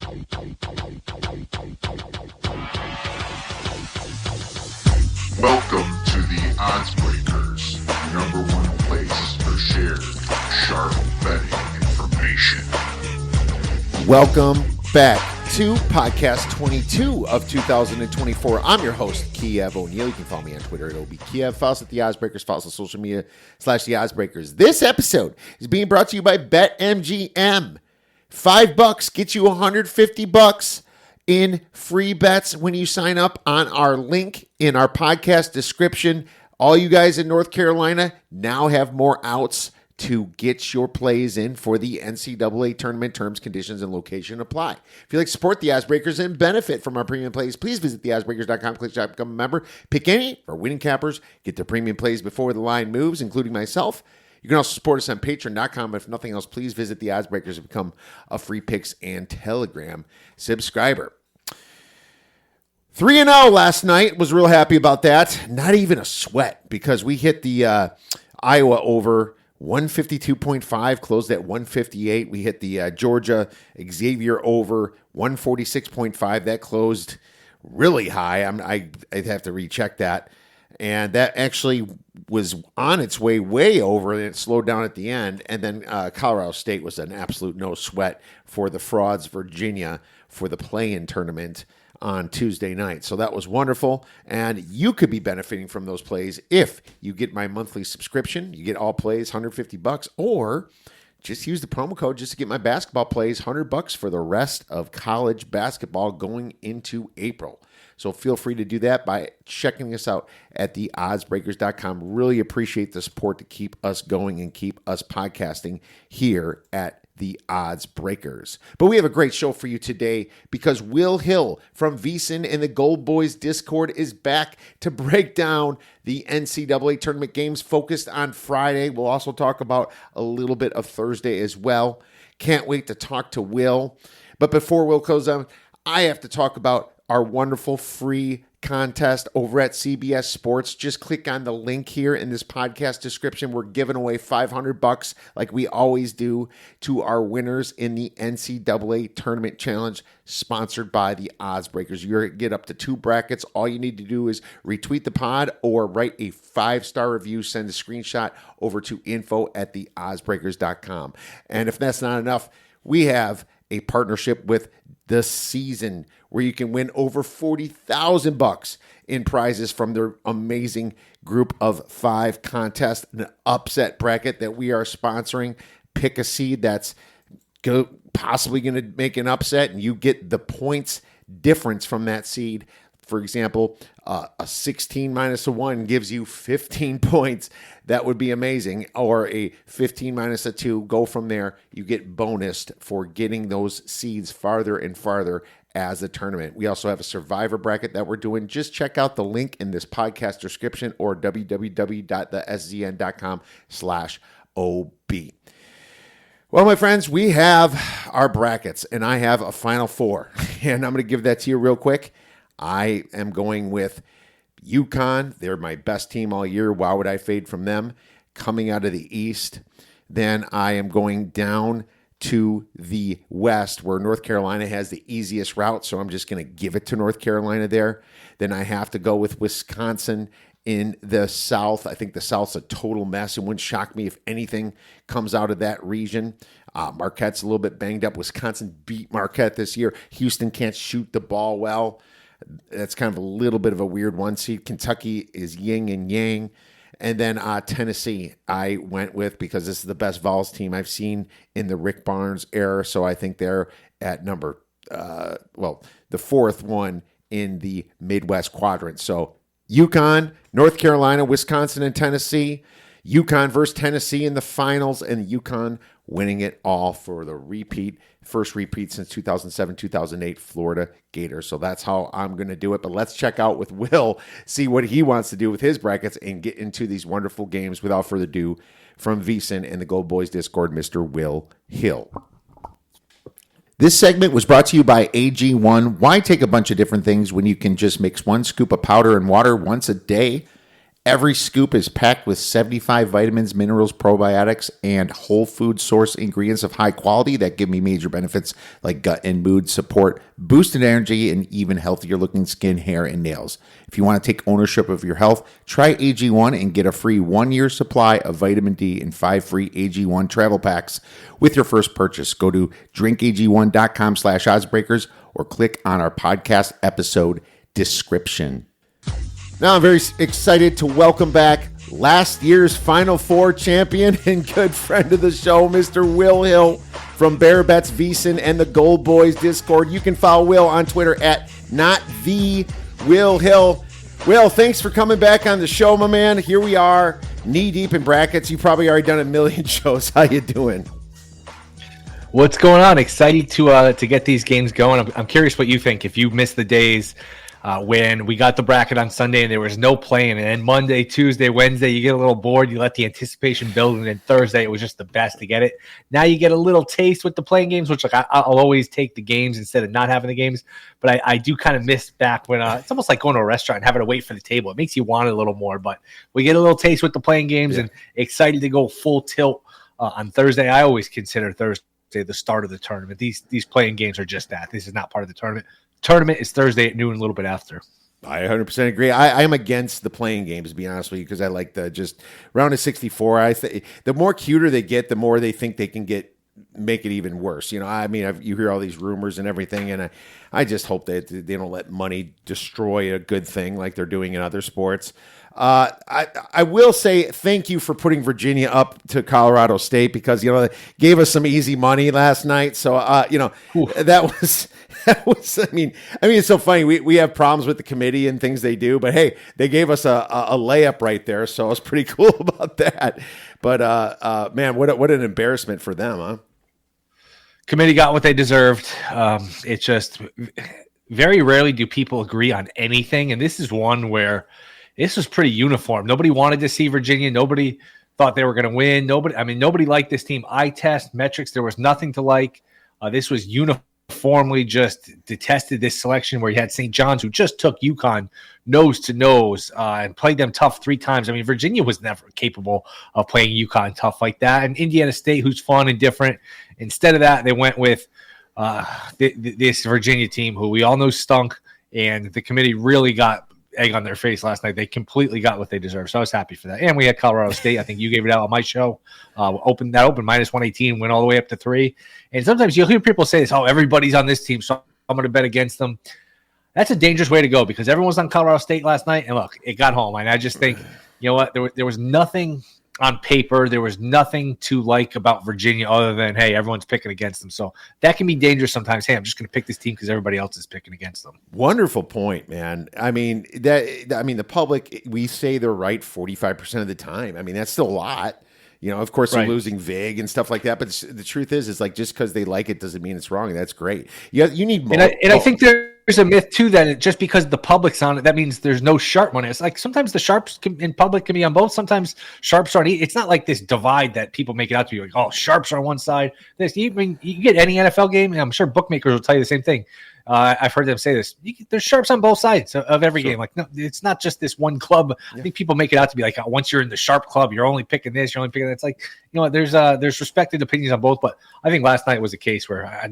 Welcome to the Odds Breakers, number one place for shared, sharp betting information. Welcome back to podcast 22 of 2024. I'm your host, Kiev O'Neill. You can follow me on Twitter. It'll be Kiev. Follow us at the Odds Breakers. Follow us on social media /the Odds Breakers. This episode is being brought to you by BetMGM. $5 gets you $150 in free bets when you sign up on our link in our podcast description. All you guys in North Carolina now have more outs to get your plays in for the NCAA tournament. Terms, conditions, and location apply. If you'd like to support the Odds Breakers and benefit from our premium plays, please visit theoddsbreakers.com, click shop, become a member, pick any for winning cappers, get the premium plays before the line moves, including myself. You can also support us on patreon.com. If nothing else, please visit the Odds Breakers and become a free picks and Telegram subscriber. 3-0 last night. Was real happy about that. Not even a sweat because we hit the Iowa over 152.5, closed at 158. We hit the Georgia Xavier over 146.5. That closed really high. I'd have to recheck that. And that actually was on its way over, and it slowed down at the end. And then Colorado State was an absolute no sweat for the frauds, Virginia, for the play-in tournament on Tuesday night. So that was wonderful. And you could be benefiting from those plays if you get my monthly subscription. You get all plays, $150, or just use the promo code just to get my basketball plays, $100 for the rest of college basketball going into April. So feel free to do that by checking us out at theoddsbreakers.com. Really appreciate the support to keep us going and keep us podcasting here at the Odds Breakers. But we have a great show for you today because Will Hill from VSiN and the Gold Boys Discord is back to break down the NCAA tournament games focused on Friday. We'll also talk about a little bit of Thursday as well. Can't wait to talk to Will. But before Will goes on, I have to talk about our wonderful free contest over at CBS Sports. Just click on the link here in this podcast description. We're giving away $500 like we always do to our winners in the NCAA Tournament Challenge sponsored by the Odds Breakers. You're going to get up to 2 brackets. All you need to do is retweet the pod or write a 5-star review. Send a screenshot over to info@theoddsbreakers.com. And if that's not enough, we have a partnership with The Season where you can win over $40,000 in prizes from their amazing group of 5 contest, an upset bracket that we are sponsoring. Pick a seed that's possibly going to make an upset, and you get the points difference from that seed. For example, a 16 minus a 1 gives you 15 points. That would be amazing. Or a 15 minus a 2, go from there. You get bonused for getting those seeds farther and farther as a tournament. We also have a survivor bracket that we're doing. Just check out the link in this podcast description or www.theszn.com/OB. Well, my friends, we have our brackets, and I have a Final Four, and I'm going to give that to you real quick. I am going with UConn. They're my best team all year. Why would I fade from them? Coming out of the East. Then I am going down to the West where North Carolina has the easiest route, so I'm just going to give it to North Carolina there. Then I have to go with Wisconsin in the South. I think the South's a total mess. It wouldn't shock me if anything comes out of that region. Marquette's a little bit banged up. Wisconsin beat Marquette this year. Houston can't shoot the ball well. That's kind of a little bit of a weird one. See, Kentucky is yin and yang. And then Tennessee I went with because this is the best Vols team I've seen in the Rick Barnes era. So I think they're at the 4th one in the Midwest quadrant. So UConn, North Carolina, Wisconsin, and Tennessee. UConn versus Tennessee in the finals, and UConn winning it all for the first repeat since 2007-2008 Florida Gators. So that's how I'm going to do it. But let's check out with Will, see what he wants to do with his brackets, and get into these wonderful games. Without further ado, from VSiN and the Gold Boys Discord, Mr. Will Hill. This segment was brought to you by AG1. Why take a bunch of different things when you can just mix 1 scoop of powder and water once a day? Every scoop is packed with 75 vitamins, minerals, probiotics, and whole food source ingredients of high quality that give me major benefits like gut and mood support, boosted energy, and even healthier looking skin, hair, and nails. If you want to take ownership of your health, try AG1 and get a free 1-year supply of vitamin D and 5 free AG1 travel packs with your first purchase. Go to drinkag1.com/oddsbreakers or click on our podcast episode description. Now I'm very excited to welcome back last year's Final Four champion and good friend of the show, Mr. Will Hill from Bear Bets VSiN and the Gold Boys Discord. You can follow Will on Twitter at @NotTheWillHill. Will, thanks for coming back on the show, my man. Here we are, knee deep in brackets. You've probably already done a million shows. How you doing? What's going on? Excited to get these games going. I'm curious what you think. If you missed the days when we got the bracket on Sunday and there was no playing, and then Monday, Tuesday, Wednesday, you get a little bored, you let the anticipation build, and then Thursday, it was just the best to get it. Now you get a little taste with the playing games, which I'll always take the games instead of not having the games, but I do kind of miss back when it's almost like going to a restaurant and having to wait for the table. It makes you want it a little more, but we get a little taste with the playing games and excited to go full tilt on Thursday. I always consider Thursday the start of the tournament. These playing games are just that. This is not part of the tournament. Tournament is Thursday at noon, a little bit after. I 100% agree. I am against the playing games, to be honest with you, because I like the just round of 64. I think the more cuter they get, the more they think they can make it even worse. You know, I mean, you hear all these rumors and everything, and I just hope that they don't let money destroy a good thing like they're doing in other sports. I will say thank you for putting Virginia up to Colorado State because, they gave us some easy money last night. So, that was I mean, it's so funny. We have problems with the committee and things they do, but hey, they gave us a layup right there. So I was pretty cool about that. But, man, what an embarrassment for them, huh? Committee got what they deserved. It's just very rarely do people agree on anything. And this is one where this was pretty uniform. Nobody wanted to see Virginia. Nobody thought they were going to win. Nobody liked this team. Eye test, metrics, there was nothing to like. This was uniformly just detested this selection where you had St. John's who just took UConn nose to nose and played them tough 3 times. I mean, Virginia was never capable of playing UConn tough like that. And Indiana State, who's fun and different. Instead of that, they went with this Virginia team who we all know stunk, and the committee really got egg on their face last night. They completely got what they deserve. So I was happy for that. And we had Colorado State. I think you gave it out on my show. Open minus 118, went all the way up to 3. And sometimes you'll hear people say this, everybody's on this team, so I'm going to bet against them. That's a dangerous way to go because everyone's on Colorado State last night. And look, it got home. And I just think, you know what, there was nothing on paper. There was nothing to like about Virginia other than, hey, everyone's picking against them. So that can be dangerous sometimes. Hey, I'm just going to pick this team because everybody else is picking against them. Wonderful point, man. I mean, the public, we say they're right 45% of the time. I mean, that's still a lot. Of course, they're losing VIG and stuff like that. But the truth is like just because they like it doesn't mean it's wrong. And that's great. You need more. And I think there's a myth, too, that just because the public's on it, that means there's no sharp money. It's like sometimes the sharps in public can be on both. Sometimes sharps aren't. It's not like this divide that people make it out to be like, sharps are on one side. You get any NFL game, and I'm sure bookmakers will tell you the same thing. I've heard them say this. There's sharps on both sides of every game. Like, no, it's not just this one club. Yeah. I think people make it out to be like, once you're in the sharp club, you're only picking this, you're only picking that. It's like, there's respected opinions on both. But I think last night was a case where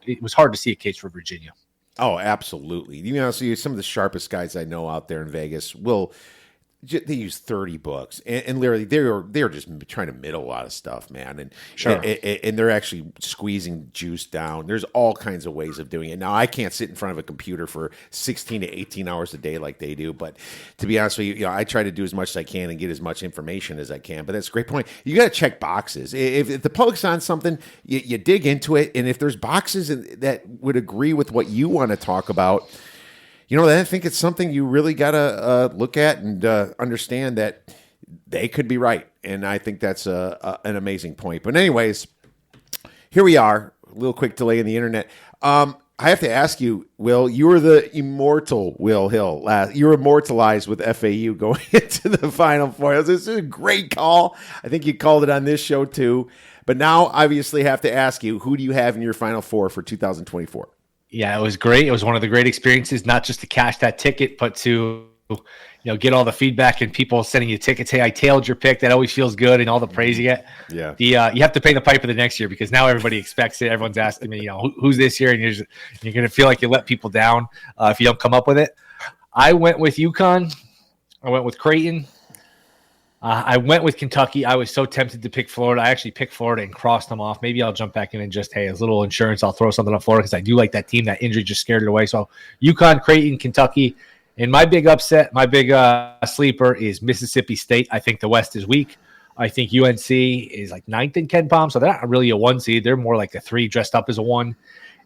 it was hard to see a case for Virginia. Oh, absolutely. So some of the sharpest guys I know out there in Vegas they use 30 books and literally they're just trying to middle a lot of stuff, man. And sure. And they're actually squeezing juice down. There's all kinds of ways of doing it. Now I can't sit in front of a computer for 16 to 18 hours a day like they do. But to be honest with you, I try to do as much as I can and get as much information as I can. But that's a great point. You got to check boxes. If the public's on something, you dig into it. And if there's boxes that would agree with what you want to talk about, I think it's something you really got to look at and understand that they could be right. And I think that's an amazing point. But anyways, here we are. A little quick delay in the internet. I have to ask you, Will, you were the immortal Will Hill. You were immortalized with FAU going into the Final Four. This is a great call. I think you called it on this show too. But now, obviously, have to ask you, who do you have in your Final Four for 2024? Yeah, it was great. It was one of the great experiences, not just to cash that ticket, but to get all the feedback and people sending you tickets. Hey, I tailed your pick. That always feels good, and all the praise you get. Yeah. You have to pay the piper the next year because now everybody expects it. Everyone's asking me, who's this year, and you're going to feel like you let people down if you don't come up with it. I went with UConn. I went with Creighton. I went with Kentucky. I was so tempted to pick Florida. I actually picked Florida and crossed them off. Maybe I'll jump back in and just, hey, as little insurance, I'll throw something on Florida because I do like that team. That injury just scared it away. So UConn, Creighton, Kentucky. And my big upset, my big sleeper is Mississippi State. I think the West is weak. I think UNC is like 9th in Ken Palm, so they're not really a 1 seed. They're more like a 3 dressed up as a 1.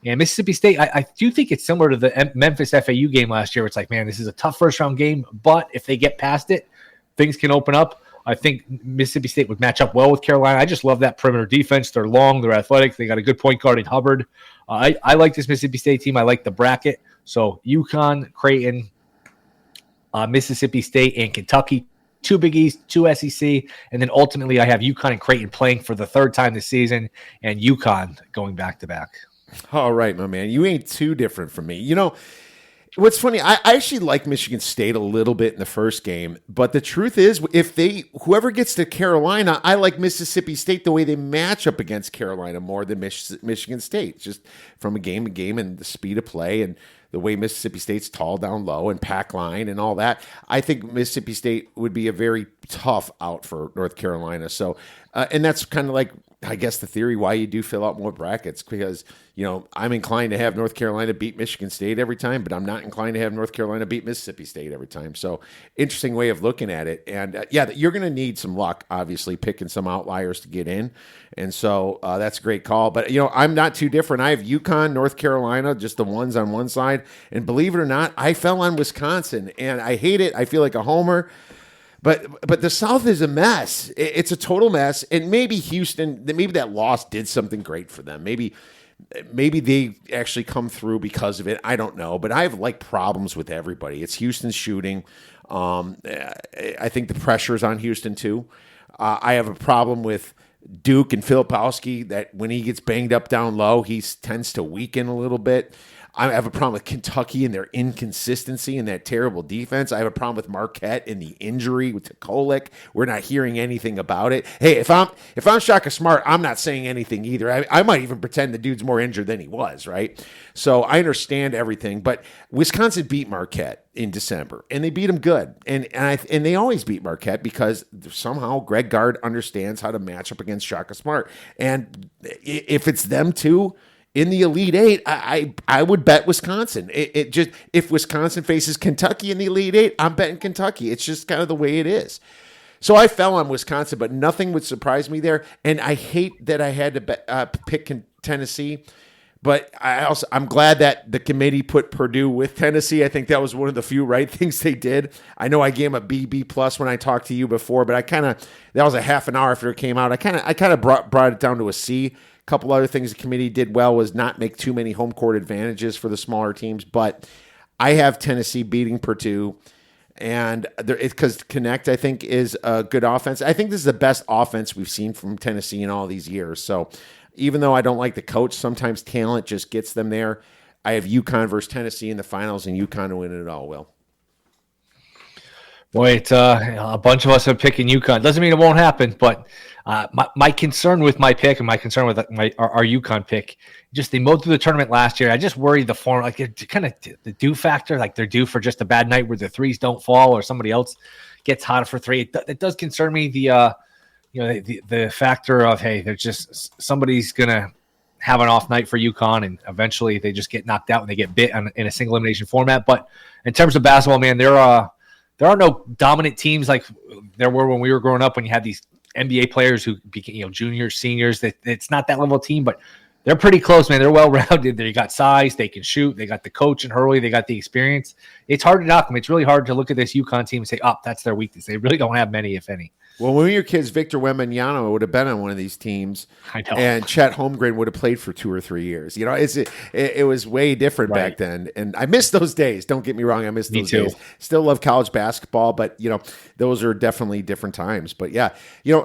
And Mississippi State, I do think it's similar to the Memphis FAU game last year. It's like, man, this is a tough first-round game, but if they get past it, things can open up. I think Mississippi State would match up well with Carolina. I just love that perimeter defense. They're long, they're athletic. They got a good point guard in Hubbard. I like this Mississippi State team. I like the bracket. So UConn, Creighton, Mississippi State, and Kentucky. 2 Big East, 2 SEC, and then ultimately I have UConn and Creighton playing for the 3rd time this season, and UConn going back-to-back. All right, my man. You ain't too different from me. What's funny, I actually like Michigan State a little bit in the first game, but the truth is, whoever gets to Carolina, I like Mississippi State the way they match up against Carolina more than Michigan State, just from a game to game and the speed of play and the way Mississippi State's tall down low and pack line and all that. I think Mississippi State would be a very tough out for North Carolina. So, and that's kind of like, I guess, the theory why you do fill out more brackets, because, I'm inclined to have North Carolina beat Michigan State every time, but I'm not inclined to have North Carolina beat Mississippi State every time. So interesting way of looking at it. And you're going to need some luck, obviously, picking some outliers to get in. And so that's a great call. But, I'm not too different. I have UConn, North Carolina, just the ones on one side. And believe it or not, I fell on Wisconsin, and I hate it. I feel like a homer. But the South is a mess. It's a total mess. And maybe Houston, maybe that loss did something great for them. Maybe they actually come through because of it. I don't know. But I have problems with everybody. It's Houston's shooting. I think the pressure is on Houston too. I have a problem with Duke and Filipowski, that when he gets banged up down low, he tends to weaken a little bit. I have a problem with Kentucky and their inconsistency and that terrible defense. I have a problem with Marquette and the injury with Kolik. We're not hearing anything about it. Hey, if I'm Shaka Smart, I'm not saying anything either. I might even pretend the dude's more injured than he was, right? So I understand everything. But Wisconsin beat Marquette in December, and they beat them good. And they always beat Marquette because somehow Greg Gard understands how to match up against Shaka Smart. And if it's them two in the Elite Eight, I would bet Wisconsin. It just, if Wisconsin faces Kentucky in the Elite Eight, I'm betting Kentucky. It's just kind of the way it is. So I fell on Wisconsin, but nothing would surprise me there. And I hate that I had to pick Tennessee, but I'm glad that the committee put Purdue with Tennessee. I think that was one of the few right things they did. I know I gave them a B+ when I talked to you before, but that was a half an hour after it came out. I kind of brought it down to a C. Couple other things the committee did well was not make too many home court advantages for the smaller teams, but I have Tennessee beating Purdue, and it's because Connect, I think, is a good offense. I think this is the best offense we've seen from Tennessee in all these years. So even though I don't like the coach, sometimes talent just gets them there. I have UConn versus Tennessee in the finals, and UConn to win it all, Will. Boy, it's a bunch of us are picking UConn. Doesn't mean it won't happen, but my concern with my pick and my concern with our UConn pick, just they moved through the tournament last year. I just worry the form, kind of the due factor, like they're due for just a bad night where the threes don't fall or somebody else gets hot for three. It does concern me. The factor of, hey, they're just somebody's gonna have an off night for UConn, and eventually they just get knocked out and they get bit in a single elimination format. But in terms of basketball, man, there are no dominant teams like there were when we were growing up, when you had these NBA players who became, juniors, seniors. It's not that level of team, but they're pretty close, man. They're well-rounded. They got size. They can shoot. They got the coach and Hurley. They got the experience. It's hard to knock them. It's really hard to look at this UConn team and say, that's their weakness. They really don't have many, if any. Well, when we were kids, Victor Wembanyama would have been on one of these teams, I know. and Chet Holmgren would have played for 2 or 3 years. It was way different Right. back then, and I miss those days. Don't get me wrong, I miss Me those too. days. Still love college basketball, but those are definitely different times. But yeah,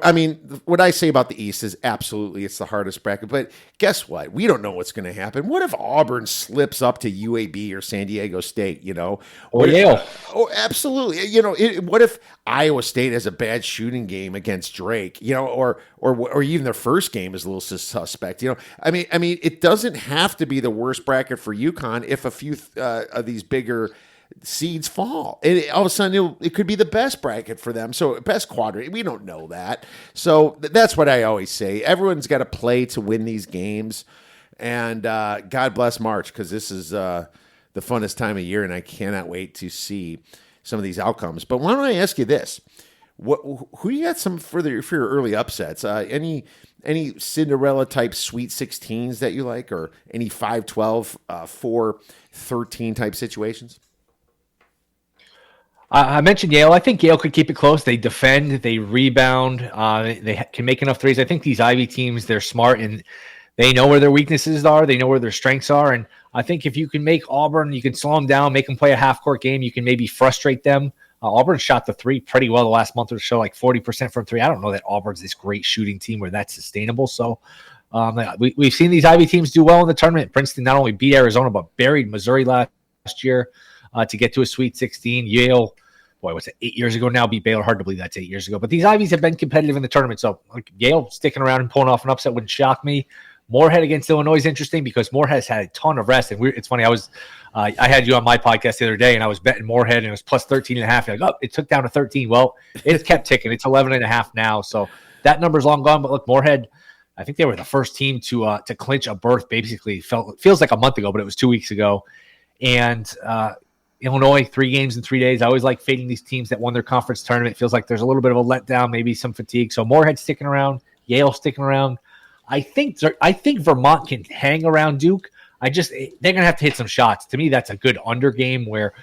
I mean, what I say about the East is absolutely it's the hardest bracket. But guess what? We don't know what's going to happen. What if Auburn slips up to UAB or San Diego State? Or What if- Yale. Oh, absolutely. What if Iowa State has a bad shooting game against Drake? Or even their first game is a little suspect. I mean, it doesn't have to be the worst bracket for UConn if a few of these bigger seeds fall. All of a sudden, it could be the best bracket for them. So best quadrant. We don't know that. So that's what I always say. Everyone's got to play to win these games. And God bless March, because this is the funnest time of year, and I cannot wait to see some of these outcomes. But why don't I ask you this? Who you got some for your early upsets? Any Cinderella type Sweet 16s that you like, or any 5-12, 4-13 type situations? I mentioned Yale. I think Yale could keep it close. They defend, they rebound, they can make enough threes. I think these Ivy teams, they're smart and they know where their weaknesses are. They know where their strengths are. And I think if you can make Auburn, you can slow them down, make them play a half-court game. You can maybe frustrate them. Auburn shot the three pretty well the last month or so, like 40% from three. I don't know that Auburn's this great shooting team where that's sustainable. So we've seen these Ivy teams do well in the tournament. Princeton not only beat Arizona, but buried Missouri last year to get to a Sweet 16. Yale, boy, what's it, 8 years ago now, beat Baylor. Hard to believe that's 8 years ago. But these Ivies have been competitive in the tournament. So Yale sticking around and pulling off an upset wouldn't shock me. Moorhead against Illinois is interesting because Moorhead has had a ton of rest. And it's funny, I had you on my podcast the other day, and I was betting Moorhead, and it was plus 13.5. You're like, it took down to 13. Well, it's kept ticking. It's 11.5 now. So that number's long gone. But look, Moorhead, I think they were the first team to clinch a berth. Basically, feels like a month ago, but it was 2 weeks ago. And Illinois, 3 games in 3 days. I always like fading these teams that won their conference tournament. It feels like there's a little bit of a letdown, maybe some fatigue. So Moorhead sticking around, Yale sticking around. I think Vermont can hang around Duke. They're gonna have to hit some shots. To me, that's a good under game where,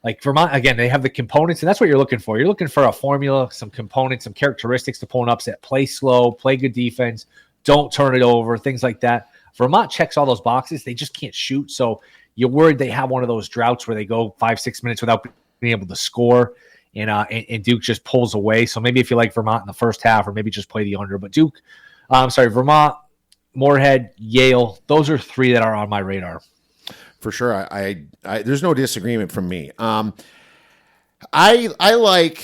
like Vermont, again, they have the components, and that's what you're looking for. You're looking for a formula, some components, some characteristics to pull an upset. Play slow, play good defense, don't turn it over, things like that. Vermont checks all those boxes. They just can't shoot, so you're worried they have one of those droughts where they go 5-6 minutes without being able to score, and Duke just pulls away. So maybe if you like Vermont in the first half, or maybe just play the under. But Duke. Vermont, Moorhead, Yale. Those are 3 that are on my radar. For sure. I there's no disagreement from me. I like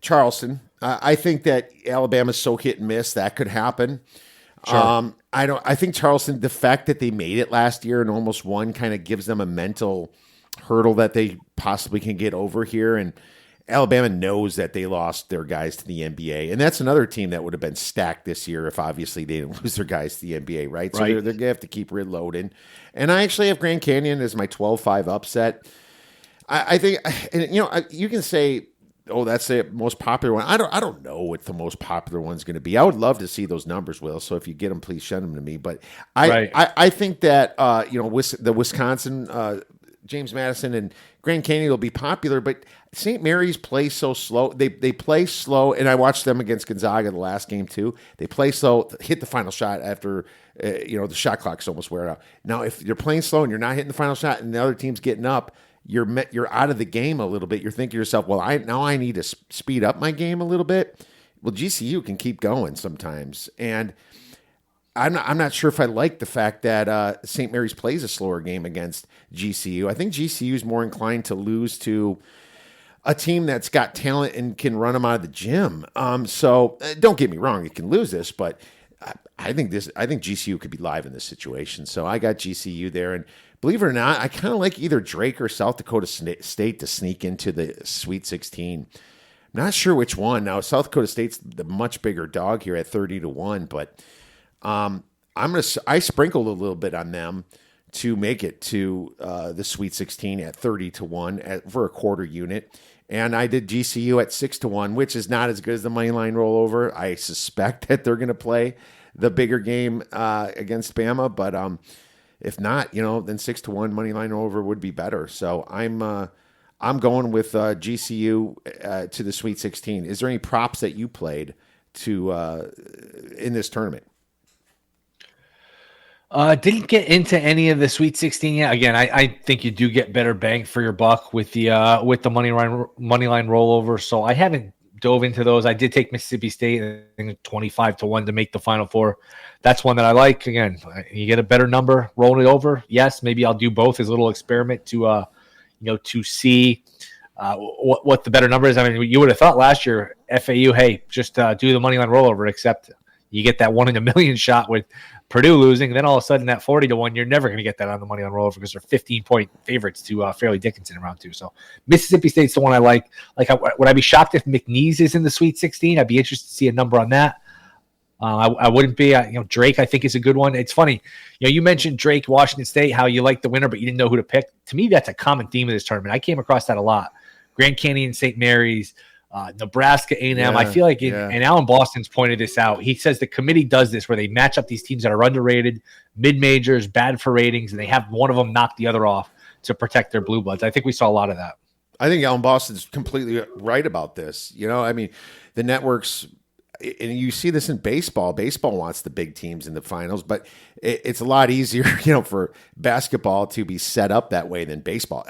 Charleston. I think that Alabama's so hit and miss that could happen. Sure. I think Charleston, the fact that they made it last year and almost won kind of gives them a mental hurdle that they possibly can get over here. And Alabama knows that they lost their guys to the NBA, and that's another team that would have been stacked this year if obviously they didn't lose their guys to the NBA, right? So they're going to have to keep reloading. And I actually have Grand Canyon as my 12-5 upset. I think, and you can say, oh, that's the most popular one. I don't know what the most popular one's going to be. I would love to see those numbers, Will. So if you get them, please send them to me. But I think that the Wisconsin. James Madison and Grand Canyon will be popular, but St. Mary's plays so slow. They play slow, and I watched them against Gonzaga the last game too. They play slow, hit the final shot after the shot clock's almost wear out. Now, if you're playing slow and you're not hitting the final shot, and the other team's getting up, you're out of the game a little bit. You're thinking to yourself, well, I need to speed up my game a little bit. Well, GCU can keep going sometimes, and I'm not sure if I like the fact that St. Mary's plays a slower game against GCU. I think GCU is more inclined to lose to a team that's got talent and can run them out of the gym. So don't get me wrong, it can lose this, but I think GCU could be live in this situation. So I got GCU there, and believe it or not, I kind of like either Drake or South Dakota State to sneak into the Sweet 16. I'm not sure which one. Now, South Dakota State's the much bigger dog here at 30-1, but I sprinkled a little bit on them to make it to the Sweet 16 at 30-1 for a quarter unit, and I did GCU at 6-1, which is not as good as the money line rollover. I suspect that they're going to play the bigger game against Bama, but if not, then 6-1 money line rollover would be better. So I'm going with GCU to the Sweet 16. Is there any props that you played to in this tournament? Didn't get into any of the Sweet 16 yet. Again, I think you do get better bang for your buck with the money line rollover. So I haven't dove into those. I did take Mississippi State, I think 25-1 to make the Final Four. That's one that I like. Again, you get a better number rolling it over. Yes, maybe I'll do both as a little experiment to to see what the better number is. I mean, you would have thought last year FAU, hey, just do the money line rollover, except you get that 1 in a million shot with Purdue losing, and then all of a sudden that 40-1, you're never going to get that on the money on rollover because they're 15-point favorites to Fairleigh Dickinson in round 2. So Mississippi State's the one I like. Would I be shocked if McNeese is in the Sweet 16? I'd be interested to see a number on that. I wouldn't be. Drake, I think, is a good one. It's funny. You mentioned Drake, Washington State, how you like the winner, but you didn't know who to pick. To me, that's a common theme of this tournament. I came across that a lot. Grand Canyon, St. Mary's, Nebraska A&M. Yeah, I feel like, and Alan Boston's pointed this out. He says the committee does this where they match up these teams that are underrated, mid-majors, bad for ratings, and they have one of them knock the other off to protect their blue bloods. I think we saw a lot of that. I think Alan Boston's completely right about this. I mean, the networks, and you see this in baseball. Baseball wants the big teams in the finals, but it's a lot easier, for basketball to be set up that way than baseball.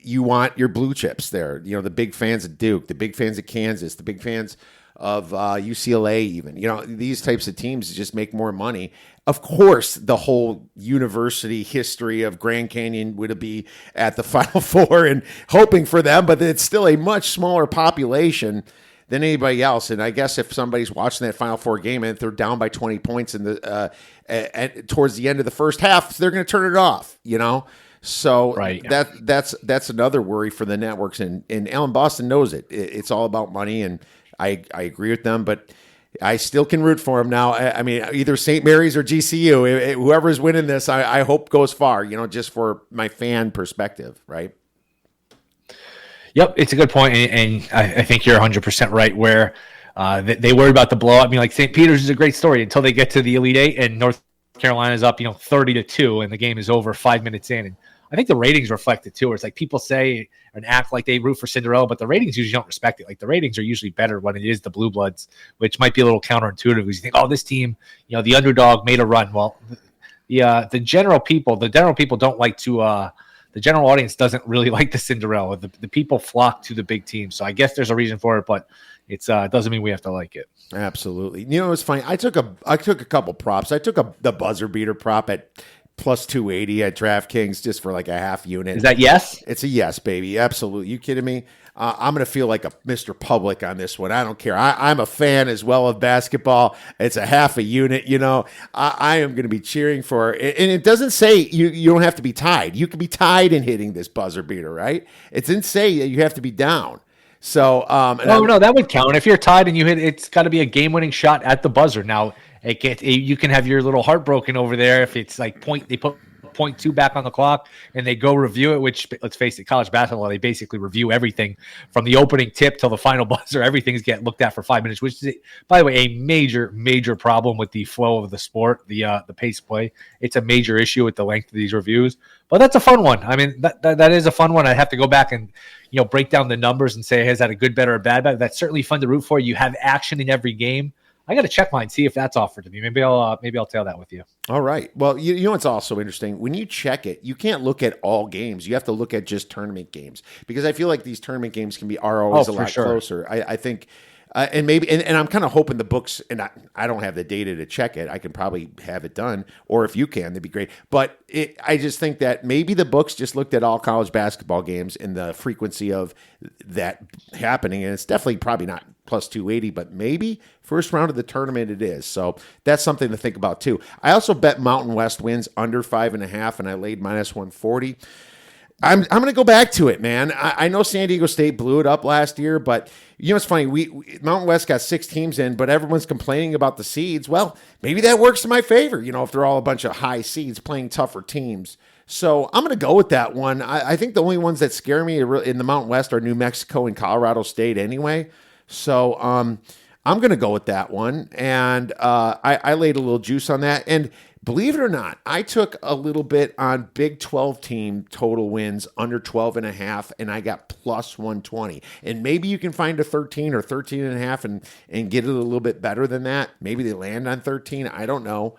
You want your blue chips there. The big fans of Duke, the big fans of Kansas, the big fans of UCLA even. These types of teams just make more money. Of course, the whole university history of Grand Canyon would be at the Final Four and hoping for them, but it's still a much smaller population than anybody else. And I guess if somebody's watching that Final Four game and they're down by 20 points in towards the end of the first half, they're going to turn it off, So right. That's another worry for the networks, and Alan Boston knows it. It's all about money, and I agree with them, but I still can root for him now. I mean, either St. Mary's or GCU, whoever's winning this, I hope goes far, just for my fan perspective, right? Yep, it's a good point, and I think you're 100% right where they worry about the blowout. I mean, like St. Peter's is a great story until they get to the Elite Eight, and North Carolina's up, 30-2, and the game is over 5 minutes in. And I think the ratings reflect it too. Where it's like people say and act like they root for Cinderella, but the ratings usually don't respect it. Like the ratings are usually better when it is the Blue Bloods, which might be a little counterintuitive because you think, oh, this team, the underdog made a run. Well, the general people don't like to. The general audience doesn't really like the Cinderella. The people flock to the big team. So I guess there's a reason for it, but it doesn't mean we have to like it. Absolutely. It's funny. I took a couple props. I took the buzzer beater prop at plus 280 at DraftKings just for like a half unit. Is that yes? It's a yes, baby. Absolutely. You kidding me? I'm going to feel like a Mr. Public on this one. I don't care. I'm a fan as well of basketball. It's a half a unit, I am going to be cheering for it. And it doesn't say you don't have to be tied. You can be tied in hitting this buzzer beater, right? It didn't say that you have to be down. So, no, that would count. If you're tied and you hit, it's got to be a game-winning shot at the buzzer. Now, you can have your little heart broken over there if it's like they put 0.2 back on the clock and they go review it, which, let's face it, college basketball, they basically review everything from the opening tip till the final buzzer. Everything's getting looked at for 5 minutes, which is, by the way, a major problem with the flow of the sport, the pace of play. It's a major issue with the length of these reviews, but that's a fun one. I mean, that is a fun one. I'd have to go back and break down the numbers and say, has that a good bet or a bad bet? That's certainly fun to root for. You have action in every game. I got to check mine, see if that's offered to me. Maybe I'll tail that with you. All right. Well, you know what's also interesting? When you check it, you can't look at all games. You have to look at just tournament games because I feel like these tournament games are always a lot closer. I think, and maybe, and I'm kind of hoping the books, and I don't have the data to check it. I can probably have it done, or if you can, that'd be great. But I just think that maybe the books just looked at all college basketball games and the frequency of that happening, and it's definitely probably not plus 280, but maybe first round of the tournament it is. So that's something to think about too. I also bet Mountain West wins under 5.5, and I laid minus 140. I'm going to go back to it, man. I know San Diego State blew it up last year, but it's funny. We Mountain West got 6 teams in, but everyone's complaining about the seeds. Well, maybe that works in my favor, if they're all a bunch of high seeds playing tougher teams. So I'm going to go with that one. I think the only ones that scare me in the Mountain West are New Mexico and Colorado State anyway. So I'm going to go with that one. And I laid a little juice on that. And Believe it or not, I took a little bit on Big 12 team total wins under 12.5, and I got plus 120. And maybe you can find a 13 or 13.5 and get it a little bit better than that. Maybe they land on 13. I don't know.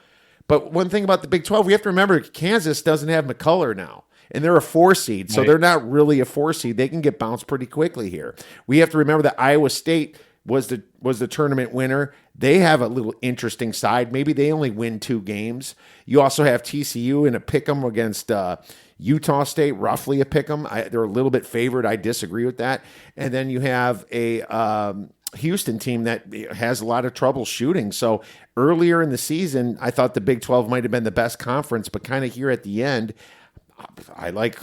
But one thing about the Big 12, we have to remember Kansas doesn't have McCullough now. And they're a 4 seed, so they're not really a 4 seed. They can get bounced pretty quickly here. We have to remember that Iowa State was the tournament winner. They have a little interesting side. Maybe they only win 2 games. You also have TCU in a pick'em against Utah State, roughly a pick'em. They're a little bit favored. I disagree with that. And then you have a Houston team that has a lot of trouble shooting. So earlier in the season, I thought the Big 12 might have been the best conference, but kind of here at the end, I like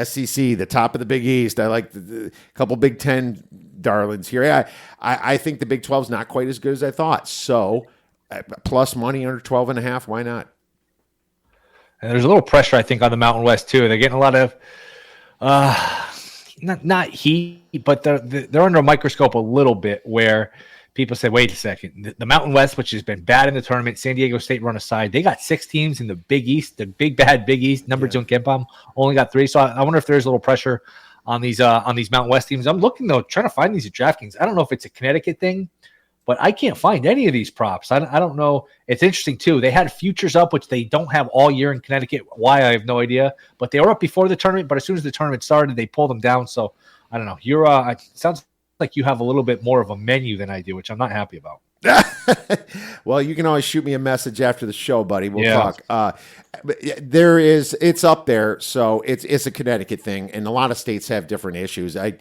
SEC, the top of the Big East. I like the couple Big Ten darlings here. I think the Big 12 is not quite as good as I thought. So plus money under 12.5, why not? And there's a little pressure, I think, on the Mountain West too. They're getting a lot of not heat, but they're under a microscope a little bit where people say, wait a second, the Mountain West, which has been bad in the tournament, San Diego State run aside. They got 6 teams in the Big East, the big bad Big East. Number 2 in Kempom only got 3. So I wonder if there's a little pressure on these Mountain West teams. I'm looking though, trying to find these at DraftKings. I don't know if it's a Connecticut thing, but I can't find any of these props. I don't know. It's interesting too. They had futures up, which they don't have all year in Connecticut. Why, I have no idea. But they were up before the tournament. But as soon as the tournament started, they pulled them down. So I don't know. You're it sounds like you have a little bit more of a menu than I do, which I'm not happy about. Well, you can always shoot me a message after the show, buddy. We'll talk. It's up there, so it's a Connecticut thing, and a lot of states have different issues. I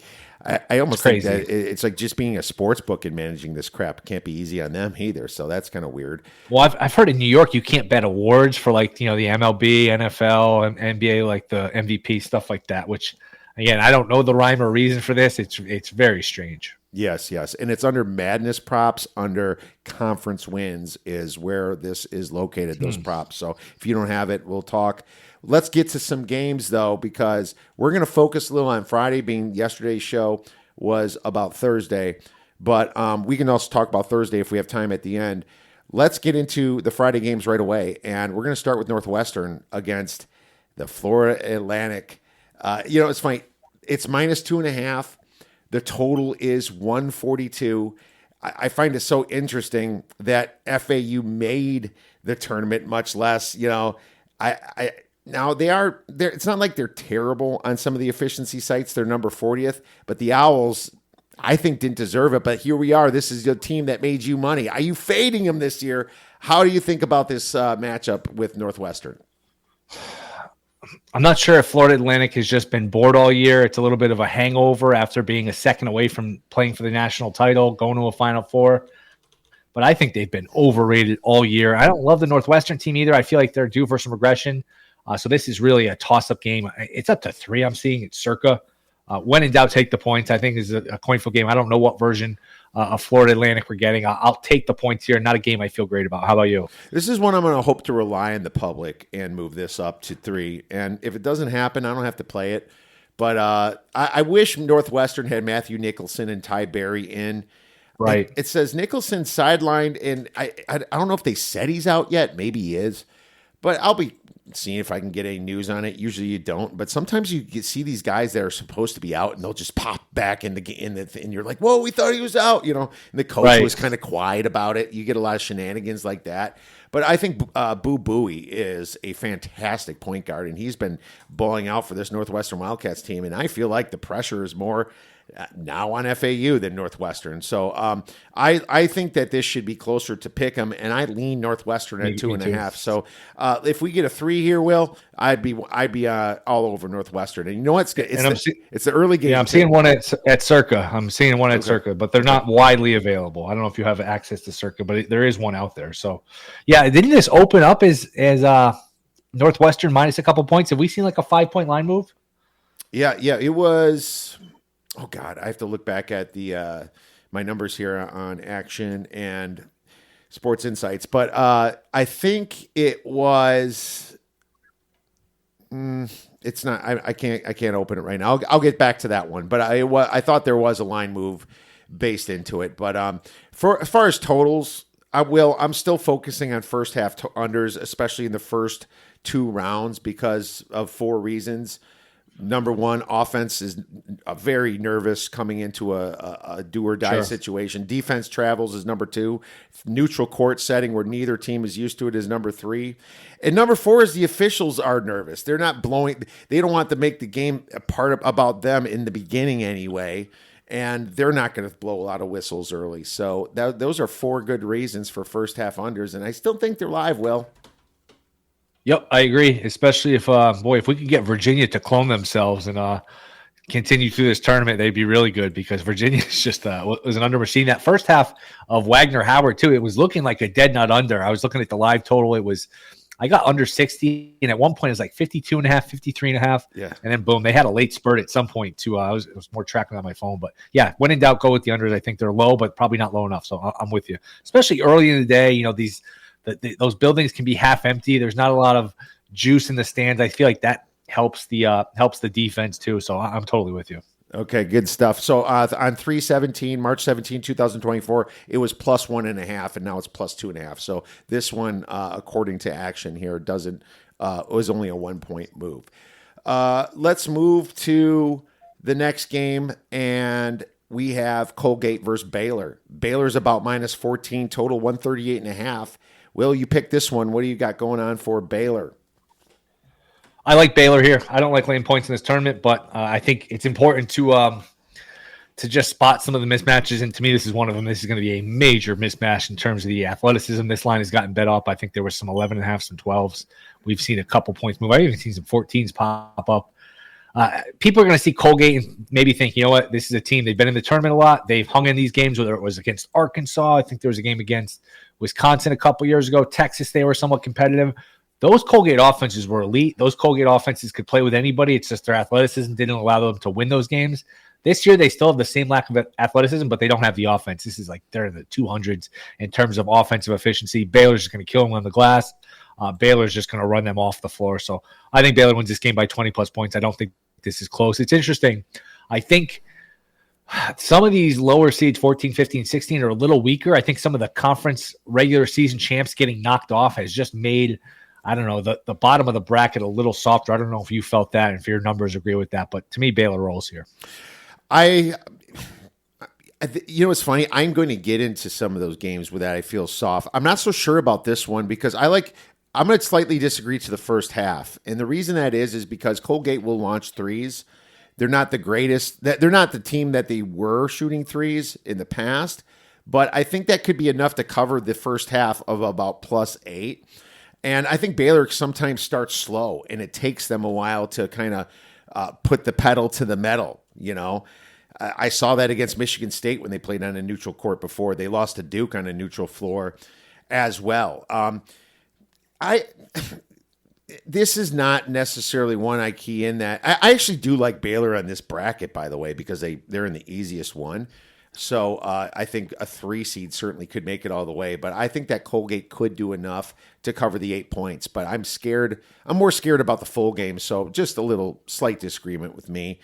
almost think that it's like just being a sports book and managing this crap can't be easy on them either. So that's kind of weird. Well, I've heard in New York you can't bet awards for the MLB, NFL, and NBA, like the MVP stuff like that. Which again, I don't know the rhyme or reason for this. It's very strange. Yes, and it's under Madness props, under conference wins is where this is located, those props. So if you don't have it, we'll talk. Let's get to some games, though, because we're going to focus a little on Friday, being yesterday's show was about Thursday. But we can also talk about Thursday if we have time at the end. Let's get into the Friday games right away, and we're going to start with Northwestern against the Florida Atlantic. It's funny. It's minus 2.5. The total is 142. I find it so interesting that FAU made the tournament, much less, now they're it's not like they're terrible on some of the efficiency sites. They're number 40th, but the Owls, I think, didn't deserve it. But here we are. This is the team that made you money. Are you fading them this year? How do you think about this matchup with Northwestern? I'm not sure if Florida Atlantic has just been bored all year. It's a little bit of a hangover after being a second away from playing for the national title, going to a Final Four. But I think they've been overrated all year. I don't love the Northwestern team either. I feel like they're due for some regression. So this is really a toss-up game. It's up to 3. I'm seeing it circa. When in doubt, take the points. I think this is a coin flip game. I don't know what version of Florida Atlantic we're getting. I'll take the points here. Not a game I feel great about. How about you? This is one I'm going to hope to rely on the public and move this up to 3. And if it doesn't happen, I don't have to play it. But I wish Northwestern had Matthew Nicholson and Ty Berry in. Right. It says Nicholson sidelined, and I don't know if they said he's out yet. Maybe he is. But I'll be seeing if I can get any news on it. Usually you don't, but sometimes you see these guys that are supposed to be out, and they'll just pop back in the and you're like, "Whoa, we thought he was out," And the coach was kind of quiet about it. You get a lot of shenanigans like that. But I think Boo Buie is a fantastic point guard, and he's been balling out for this Northwestern Wildcats team. And I feel like the pressure is more now on FAU than Northwestern. So I think that this should be closer to pick'em, and I lean Northwestern at 2.5. So if we get a 3 here, Will, I'd be all over Northwestern. And you know what? It's the early game. Yeah, I'm seeing one at Circa. I'm seeing one at Circa, but they're not widely available. I don't know if you have access to Circa, but there is one out there. So yeah, didn't this open up as Northwestern minus a couple points? Have we seen like a 5-point line move? Yeah, it was. Oh God, I have to look back at the my numbers here on Action and Sports Insights, but I think it was. It's not. I can't open it right now. I'll get back to that one, but I thought there was a line move based into it. But as far as totals, I will. I'm still focusing on first half unders, especially in the first 2 rounds, because of 4 reasons. Number one, offense is very nervous coming into a do or die situation. Defense travels is number 2. Neutral court setting where neither team is used to it is number 3. And number 4 is the officials are nervous. They're not blowing. They don't want to make the game a part of, about them in the beginning anyway. And they're not going to blow a lot of whistles early. So those are 4 good reasons for first half unders. And I still think they're live, Will. Yep, I agree. Especially if if we could get Virginia to clone themselves and continue through this tournament, they'd be really good because Virginia is just was an under machine. That first half of Wagner Howard too, it was looking like a dead nut under. I was looking at the live total. I got under 60, and at one point it was like 52.5, 53.5. Yeah. And then boom, they had a late spurt at some point too. I was more tracking on my phone, but yeah, when in doubt, go with the unders. I think they're low, but probably not low enough. So I'm with you, especially early in the day. Those buildings can be half empty. There's not a lot of juice in the stands. I feel like that helps the defense too. So I'm totally with you. Okay, good stuff. So on 3/17, March 17, 2024, it was plus 1.5, and now it's plus 2.5. So this one, according to Action here, was only a 1-point move. Let's move to the next game, and we have Colgate versus Baylor. Baylor's about minus 14, total 138.5. Will, you pick this one. What do you got going on for Baylor? I like Baylor here. I don't like laying points in this tournament, but I think it's important to just spot some of the mismatches. And to me, this is one of them. This is going to be a major mismatch in terms of the athleticism. This line has gotten bet up. I think there was some 11.5, some 12s. We've seen a couple points move. I've even seen some 14s pop up. People are going to see Colgate and maybe think, you know what, this is a team. They've been in the tournament a lot. They've hung in these games, whether it was against Arkansas. I think there was a game against Wisconsin a couple years ago. Texas, they were somewhat competitive. Those Colgate offenses were elite. Those Colgate offenses could play with anybody. It's just their athleticism didn't allow them to win those games. This year, they still have the same lack of athleticism, but they don't have the offense. This is like they're in the 200s in terms of offensive efficiency. Baylor's just going to kill them on the glass. Baylor's just going to run them off the floor. So I think Baylor wins this game by 20-plus points. I don't think this is close. It's interesting. I think some of these lower seeds, 14, 15, 16, are a little weaker. I think some of the conference regular season champs getting knocked off has just made, I don't know, the bottom of the bracket a little softer. I don't know if you felt that and if your numbers agree with that, but to me, Baylor rolls here. You know what's funny? I'm going to get into some of those games where that I feel soft. I'm not so sure about this one because I'm going to slightly disagree to the first half. And the reason that is because Colgate will launch threes. They're not the greatest. They're not the team that they were shooting threes in the past, but I think that could be enough to cover the first half of about +8. And I think Baylor sometimes starts slow, and it takes them a while to kind of put the pedal to the metal. You know, I saw that against Michigan State when they played on a neutral court before. They lost to Duke on a neutral floor as well. This is not necessarily one I key in that. I actually do like Baylor on this bracket, by the way, because they're in the easiest one. So I think a 3 seed certainly could make it all the way. But I think that Colgate could do enough to cover the 8 points. But I'm scared. I'm more scared about the full game. So just a little slight disagreement with me.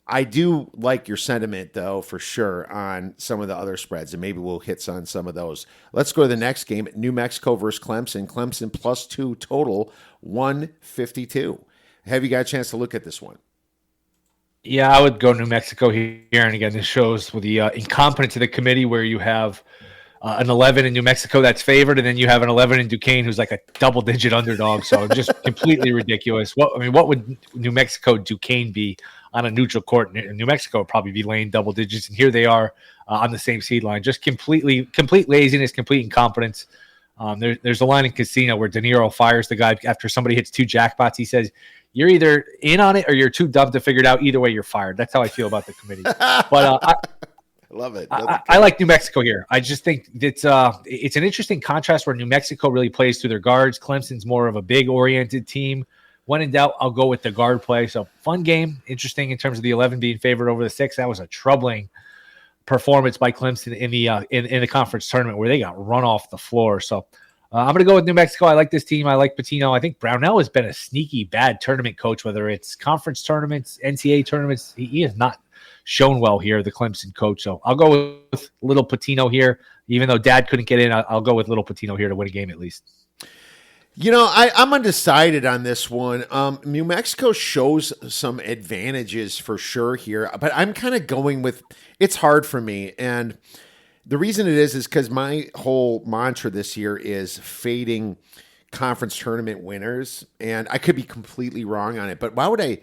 I do like your sentiment, though, for sure, on some of the other spreads, and maybe we'll hit on some of those. Let's go to the next game, New Mexico versus Clemson. Clemson +2 total, 152. Have you got a chance to look at this one? Yeah, I would go New Mexico here. And again, this shows with the incompetence of the committee where you have an 11 in New Mexico that's favored, and then you have an 11 in Duquesne who's like a double-digit underdog. So just completely ridiculous. What would New Mexico Duquesne be on a neutral court? New Mexico would probably be laying double digits, and here they are on the same seed line. Just complete laziness, complete incompetence. There's a line in Casino where De Niro fires the guy after somebody hits 2 jackpots. He says, "You're either in on it or you're too dumb to figure it out. Either way, you're fired." That's how I feel about the committee. But I love it. I like New Mexico here. I just think it's an interesting contrast where New Mexico really plays through their guards. Clemson's more of a big-oriented team. When in doubt, I'll go with the guard play. So fun game, interesting in terms of the 11 being favored over the 6. That was a troubling performance by Clemson in the conference tournament where they got run off the floor. So I'm going to go with New Mexico. I like this team. I like Pitino. I think Brownell has been a sneaky bad tournament coach, whether it's conference tournaments, NCAA tournaments. He has not shown well here, the Clemson coach. So I'll go with little Pitino here. even though Dad couldn't get in, I'll go with Little Patino here to win a game at least. I'm undecided on this one. New Mexico shows some advantages for sure here, but I'm kind of going with it's hard for me. And the reason it is because my whole mantra this year is fading conference tournament winners. And I could be completely wrong on it, but why would I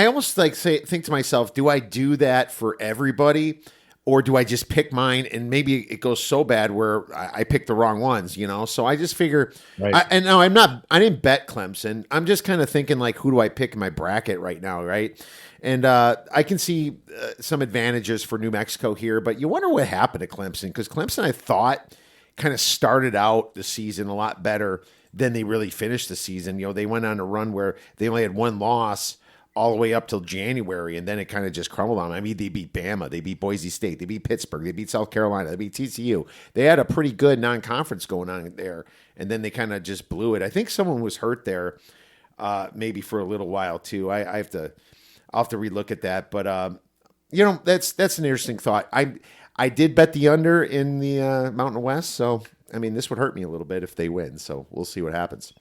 almost think to myself, do I do that for everybody? Or do I just pick mine and maybe it goes so bad where I pick the wrong ones, So I just figure, right. I didn't bet Clemson. I'm just kind of thinking like, who do I pick in my bracket right now, right? And I can see some advantages for New Mexico here, but you wonder what happened to Clemson because Clemson, I thought, kind of started out the season a lot better than they really finished the season. They went on a run where they only had one loss all the way up till January, and then it kind of just crumbled on them. I mean, they beat Bama, they beat Boise State, they beat Pittsburgh, they beat South Carolina, they beat TCU. They had a pretty good non-conference going on there, and then they kind of just blew it. I think someone was hurt there, maybe for a little while too. I'll have to relook at that, but that's an interesting thought. I did bet the under in the Mountain West, so I mean, this would hurt me a little bit if they win. So we'll see what happens.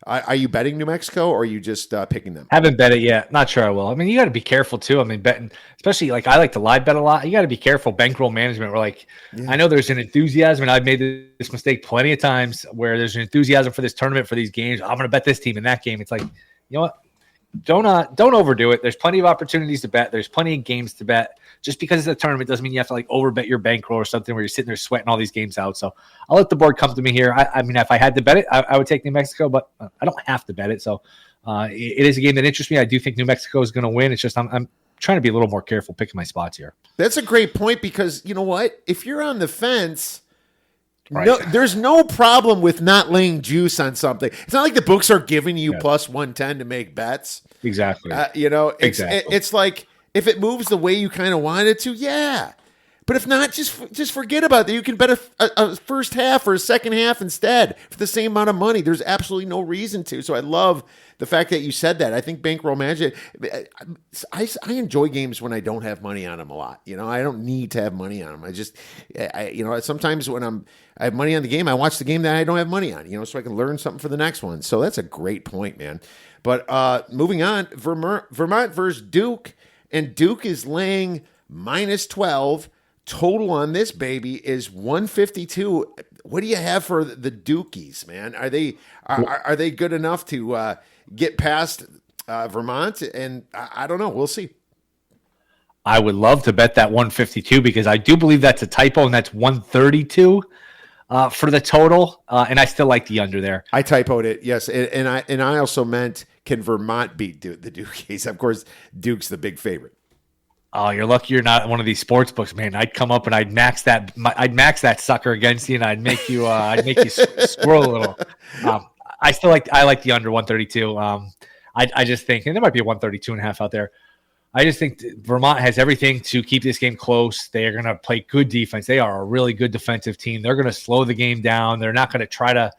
Are you betting New Mexico or are you just picking them? Haven't bet it yet. Not sure I will. I mean, you got to be careful too. I mean, betting, especially like I like to live bet a lot. You got to be careful. Bankroll management. We're like, I know there's an enthusiasm, and I've made this mistake plenty of times where there's an enthusiasm for this tournament, for these games. I'm going to bet this team in that game. It's like, you know what? Don't overdo it. There's plenty of opportunities to bet. There's plenty of games to bet. Just because it's a tournament doesn't mean you have to like overbet your bankroll or something where you're sitting there sweating all these games out. So I'll let the board come to me here. I mean, if I had to bet it, I would take New Mexico, but I don't have to bet it. So it is a game that interests me. I do think New Mexico is going to win. It's just I'm trying to be a little more careful picking my spots here. That's a great point because you know what? If you're on the fence, right. No, there's no problem with not laying juice on something. It's not like the books are giving you plus 110 to make bets. Exactly. It's like if it moves the way you kind of want it to, yeah. But if not, just forget about it. You can bet a first half or a second half instead for the same amount of money. There's absolutely no reason to. So I love the fact that you said that. I think bankroll management. I enjoy games when I don't have money on them a lot. I don't need to have money on them. Sometimes when I have money on the game, I watch the game that I don't have money on. So I can learn something for the next one. So that's a great point, man. But moving on, Vermont versus Duke, and Duke is laying -12. Total on this baby is 152. What do you have for the Dukies, man? Are they good enough to get past Vermont? And I don't know. We'll see. I would love to bet that 152 because I do believe that's a typo, and that's 132 for the total. And I still like the under there. I typoed it, yes, and I also meant can Vermont beat the Dukies? Of course, Duke's the big favorite. Oh, you're lucky you're not one of these sports books, man. I'd come up and I'd max that sucker against you, and I'd make you squirrel a little. I like the under 132. I just think, and there might be a 132.5 out there. I just think Vermont has everything to keep this game close. They are going to play good defense. They are a really good defensive team. They're going to slow the game down. They're not going to try to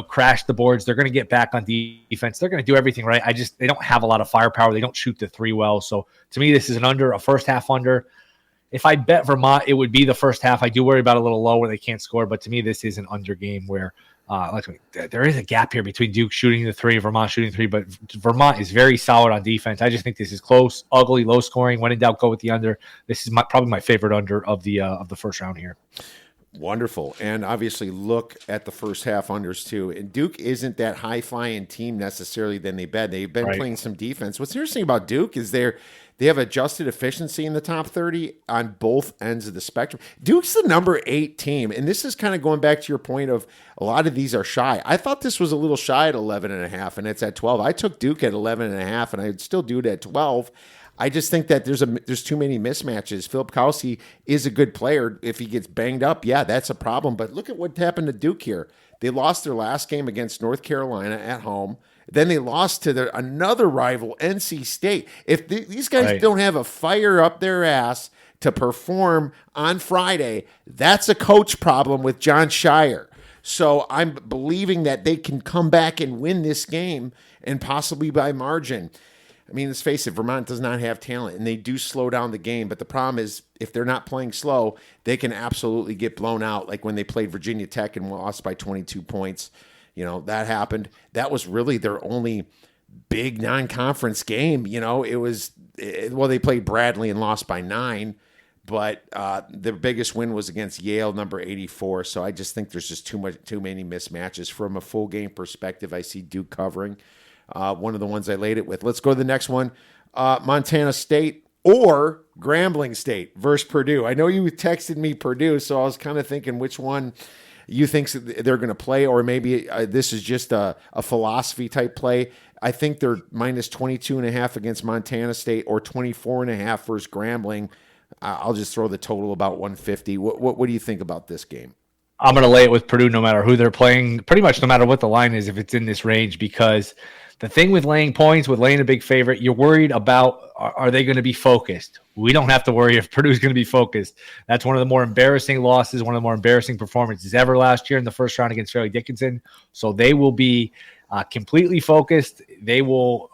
crash the boards. They're going to get back on defense. They're going to do everything right. They don't have a lot of firepower. They don't shoot the three well. So to me, this is an under, a first half under. If I bet Vermont, it would be the first half. I do worry about a little low where they can't score, but to me, this is an under game where there is a gap here between Duke shooting the three and Vermont shooting three, but Vermont is very solid on defense. I just think this is close, ugly, low scoring. When in doubt, go with the under. This is probably my favorite under of the first round here. Wonderful. And obviously look at the first half unders too. And Duke isn't that high-flying team necessarily than they've been. They've been playing some defense. What's interesting about Duke is they have adjusted efficiency in the top 30 on both ends of the spectrum. Duke's the number 8 team. And this is kind of going back to your point of a lot of these are shy. I thought this was a little shy at 11.5, and it's at 12. I took Duke at 11.5, and I'd still do it at 12. I just think that there's too many mismatches. Philip Kowski is a good player. If he gets banged up, yeah, that's a problem. But look at what happened to Duke here. They lost their last game against North Carolina at home. Then they lost to another rival, NC State. If these guys don't have a fire up their ass to perform on Friday, that's a coach problem with John Shire. So I'm believing that they can come back and win this game, and possibly by margin. I mean, let's face it, Vermont does not have talent, and they do slow down the game. But the problem is, if they're not playing slow, they can absolutely get blown out. Like when they played Virginia Tech and lost by 22 points. That happened. That was really their only big non-conference game. They played Bradley and lost by 9. But the biggest win was against Yale, number 84. So I just think there's just too many mismatches. From a full game perspective, I see Duke covering. One of the ones I laid it with. Let's go to the next one. Montana State or Grambling State versus Purdue. I know you texted me Purdue, so I was kind of thinking which one you think they're going to play, or maybe this is just a philosophy type play. I think they're minus 22.5 against Montana State or 24.5 versus Grambling. I'll just throw the total about 150. What do you think about this game? I'm going to lay it with Purdue no matter who they're playing, pretty much no matter what the line is, if it's in this range, because the thing with laying points, with laying a big favorite, you're worried about, are they going to be focused? We don't have to worry if Purdue's going to be focused. That's one of the more embarrassing losses, one of the more embarrassing performances ever last year in the first round against Fairleigh Dickinson. So they will be completely focused. They will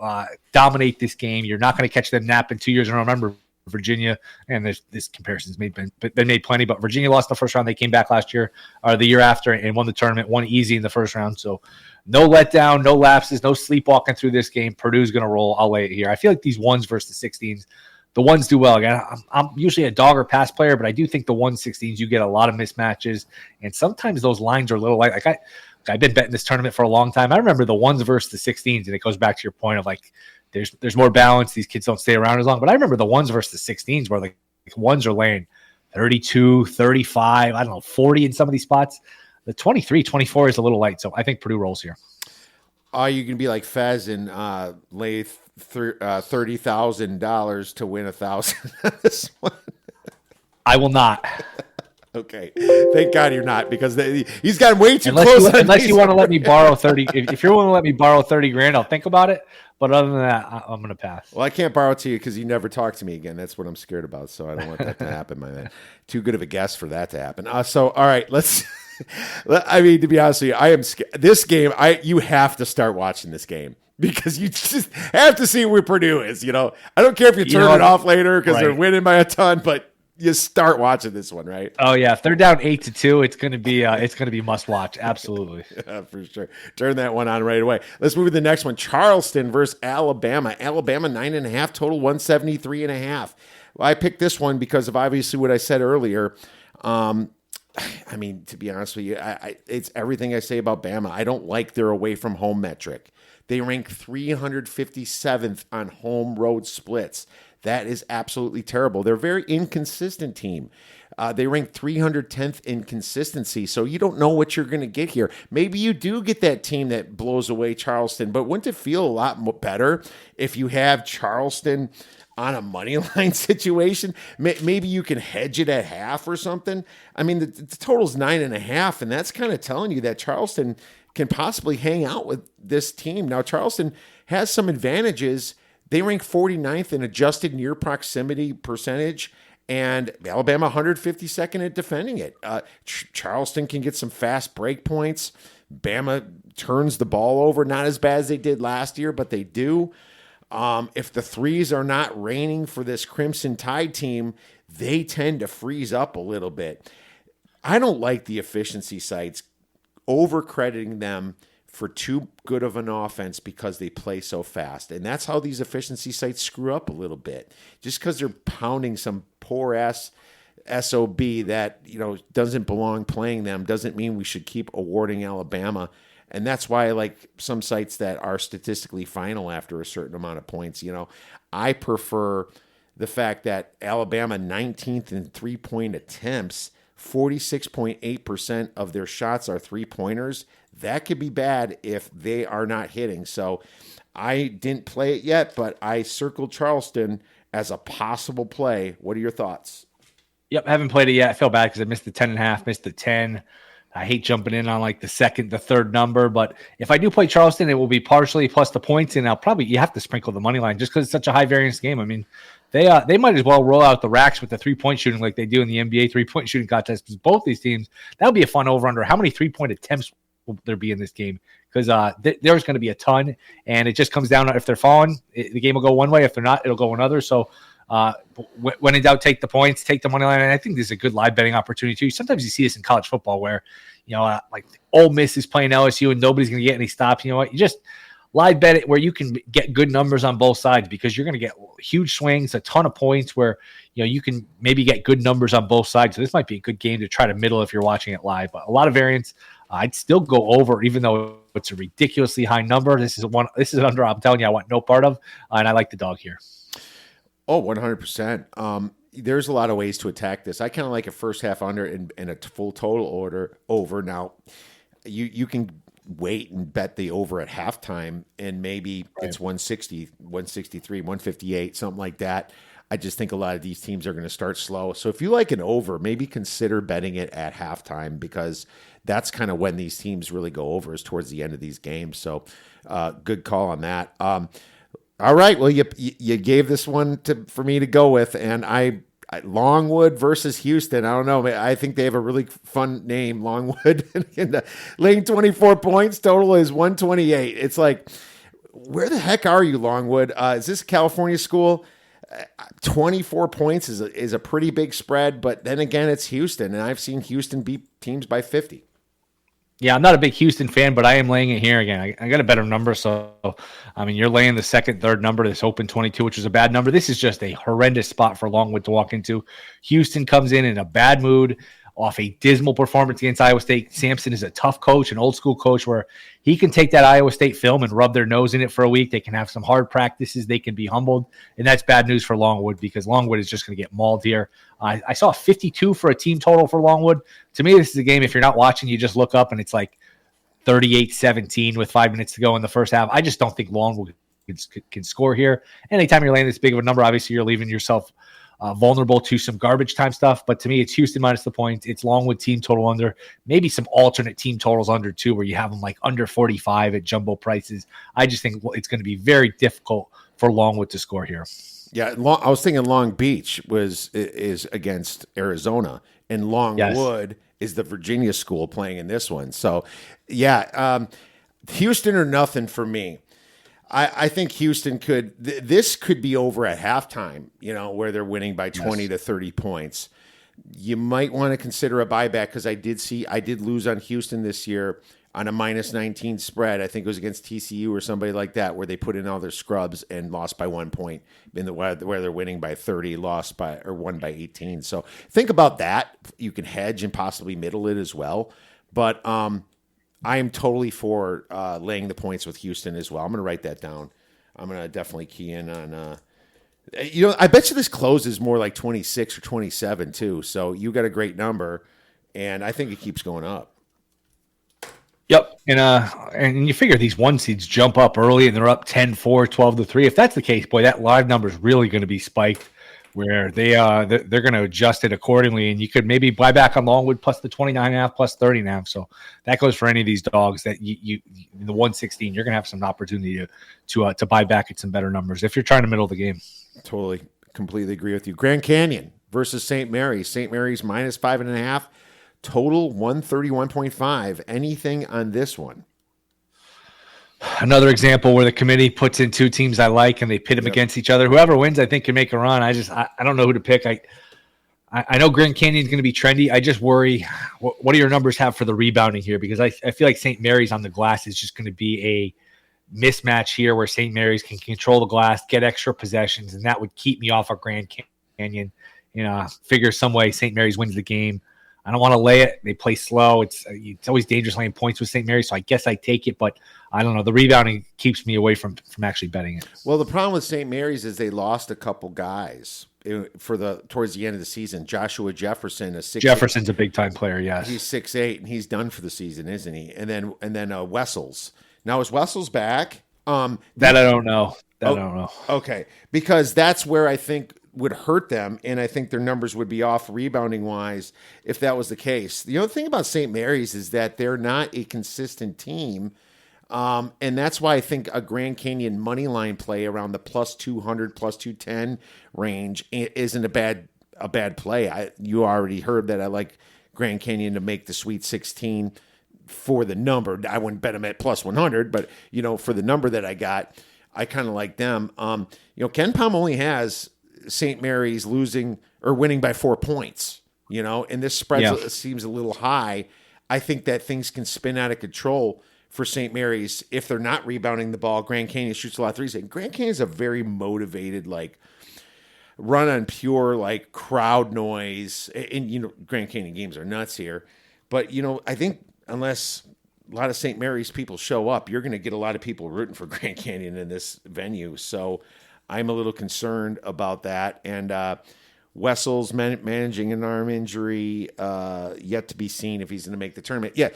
dominate this game. You're not going to catch them napping 2 years in a row. Remember, Virginia, and this comparison's been made plenty, but Virginia lost the first round. They came back last year or the year after and won the tournament, won easy in the first round. So no letdown, no lapses, no sleepwalking through this game. Purdue's going to roll. I'll lay it here. I feel like these ones versus the 16s, the ones do well. Again, I'm usually a dog or pass player, but I do think the 1/16s, you get a lot of mismatches, and sometimes those lines are a little like I've been betting this tournament for a long time. I remember the ones versus the 16s, and it goes back to your point of like, there's more balance. These kids don't stay around as long. But I remember the ones versus the 16s where like ones are laying 32, 35, I don't know, 40 in some of these spots. The 23, 24 is a little light. So I think Purdue rolls here. Are you going to be like Fez and lay $30,000 to win 1,000 on this one? I will not. Okay. Thank God you're not, because he's gotten way too close. Unless you want to let me borrow 30. If you're willing to let me borrow 30 grand, I'll think about it. But other than that, I'm going to pass. Well, I can't borrow it to you because you never talk to me again. That's what I'm scared about. So I don't want that to happen, my man. Too good of a guess for that to happen. So, all right, let's. I mean, to be honest with you, I am scared. This game, you have to start watching this game because you just have to see where Purdue is. I don't care if you turn it off later because they're winning by a ton, but you start watching this one, right? Oh yeah, if they're down 8-2, it's gonna be must watch. Absolutely, yeah, for sure. Turn that one on right away. Let's move to the next one: Charleston versus Alabama. Alabama 9.5, total 173.5. Well, I picked this one because of obviously what I said earlier. I mean, to be honest with you, it's everything I say about Bama. I don't like their away from home metric. They rank 357th on home road splits. That is absolutely terrible. They're a very inconsistent team. They rank 310th in consistency, so you don't know what you're going to get here. Maybe you do get that team that blows away Charleston, but wouldn't it feel a lot better if you have Charleston on a money line situation? Maybe you can hedge it at half or something. I mean, the total's 9.5, and that's kind of telling you that Charleston can possibly hang out with this team. Now, Charleston has some advantages. They rank 49th in adjusted near proximity percentage, and Alabama 152nd at defending it. Charleston can get some fast break points. Bama turns the ball over, not as bad as they did last year, but they do. If the threes are not raining for this Crimson Tide team, they tend to freeze up a little bit. I don't like the efficiency sites over-crediting them for too good of an offense because they play so fast. And that's how these efficiency sites screw up a little bit. Just because they're pounding some poor-ass SOB that doesn't belong playing them doesn't mean we should keep awarding Alabama. And that's why I like some sites that are statistically final after a certain amount of points. I prefer the fact that Alabama 19th in three-point attempts, 46.8% of their shots are three-pointers. That could be bad if they are not hitting. So I didn't play it yet, but I circled Charleston as a possible play. What are your thoughts? Yep, I haven't played it yet. I feel bad because I missed the 10.5, missed the 10. I hate jumping in on like the second, the third number, but if I do play Charleston, it will be partially plus the points, and you have to sprinkle the money line just because it's such a high variance game. I mean, they might as well roll out the racks with the 3-point shooting like they do in the NBA 3-point shooting contest, because both these teams, that would be a fun over-under. How many 3-point attempts will there be in this game? because there's going to be a ton, and it just comes down to if they're falling, the game will go one way. If they're not, it'll go another. So when in doubt, take the points, take the money line. And I think this is a good live betting opportunity too. Sometimes you see this in college football where, like Ole Miss is playing LSU and nobody's going to get any stops. You know what? You just live bet it where you can get good numbers on both sides, because you're going to get huge swings, a ton of points where, you can maybe get good numbers on both sides. So this might be a good game to try to middle if you're watching it live, but a lot of variance. I'd still go over, even though it's a ridiculously high number. This is an under I'm telling you I want no part of, and I like the dog here. Oh, 100%. There's a lot of ways to attack this. I kind of like a first half under and a full total order over. Now, you can wait and bet the over at halftime, and maybe it's 160, 163, 158, something like that. I just think a lot of these teams are going to start slow. So if you like an over, maybe consider betting it at halftime, because that's kind of when these teams really go over, is towards the end of these games. So good call on that. All right. Well, you gave this one for me to go with, and I Longwood versus Houston. I don't know. I think they have a really fun name, Longwood. Laying 24 points, total is 128. It's like, where the heck are you, Longwood? Is this a California school? 24 points is a pretty big spread, but then again, it's Houston, and I've seen Houston beat teams by 50. Yeah, I'm not a big Houston fan, but I am laying it here again. I got a better number, so I mean, you're laying the second, third number. This open 22, which is a bad number. This is just a horrendous spot for Longwood to walk into. Houston comes in a bad mood off a dismal performance against Iowa State. Sampson is a tough coach, an old school coach, where he can take that Iowa State film and rub their nose in it for a week. They can have some hard practices. They can be humbled, and that's bad news for Longwood, because Longwood is just going to get mauled here. I saw 52 for a team total for Longwood. To me, this is a game, if you're not watching, you just look up and it's like 38-17 with 5 minutes to go in the first half. I just don't think Longwood can score here. Anytime you're laying this big of a number, obviously you're leaving yourself vulnerable to some garbage time stuff. But to me, it's Houston minus the points. It's Longwood team total under, maybe some alternate team totals under too, where you have them like under 45 at jumbo prices. I just think it's going to be very difficult for Longwood to score here. Yeah, I was thinking Long Beach is against Arizona, and Longwood is the Virginia school playing in this one. So, yeah, Houston or nothing for me. I think Houston this could be over at halftime, where they're winning by 20 to 30 points. You might want to consider a buyback, because I did lose on Houston this year on a minus 19 spread. I think it was against TCU or somebody like that, where they put in all their scrubs and lost by 1 point where they're winning by 30, won by 18. So think about that. You can hedge and possibly middle it as well. But I am totally for laying the points with Houston as well. I'm going to write that down. I'm going to definitely key in on I bet you this closes more like 26 or 27 too. So you got a great number, and I think it keeps going up. Yep. And you figure these one seeds jump up early and they're up 10-4, 12-3. If that's the case, boy, that live number is really going to be spiked, where they're going to adjust it accordingly. And you could maybe buy back on Longwood plus the 29.5 plus 30.5. So that goes for any of these dogs that you in the 116, you're going to have some opportunity to buy back at some better numbers if you're trying to middle the game. Totally. Completely agree with you. Grand Canyon versus St. Mary's. St. Mary's minus 5.5. Total 131.5. Anything on this one? Another example where the committee puts in two teams I like and they pit them against each other. Whoever wins, I think, can make a run. I don't know who to pick. I know Grand Canyon is going to be trendy. I just worry, what do your numbers have for the rebounding here? Because I feel like St. Mary's on the glass is just going to be a mismatch here, where St. Mary's can control the glass, get extra possessions, and that would keep me off of Grand Canyon. Figure some way St. Mary's wins the game. I don't want to lay it. They play slow. It's always dangerous laying points with St. Mary's, so I guess I take it, but I don't know. The rebounding keeps me away from actually betting it. Well, the problem with St. Mary's is they lost a couple guys towards the end of the season. Joshua Jefferson, Jefferson's a big time player. Yes, he's 6'8", and he's done for the season, isn't he? And then Wessels. Now is Wessels back? That I don't know. I don't know. Okay, because that's where I think would hurt them, and I think their numbers would be off rebounding wise if that was the case. The other thing about St. Mary's is that they're not a consistent team, and that's why I think a Grand Canyon money line play around the plus 200, plus 210 range isn't a bad play. You already heard that I like Grand Canyon to make the Sweet 16. for the number. I wouldn't bet them at plus 100, but for the number that I got, I kind of like them. Ken Palm only has St. Mary's losing or winning by 4 points, and this spread seems a little high. I think that things can spin out of control for St. Mary's if they're not rebounding the ball. Grand Canyon shoots a lot of threes. And Grand Canyon is a very motivated, run on pure, crowd noise. And, Grand Canyon games are nuts here. But, I think unless a lot of St. Mary's people show up, you're going to get a lot of people rooting for Grand Canyon in this venue. So I'm a little concerned about that. And Wessel's managing an arm injury, yet to be seen if he's going to make the tournament. Yeah,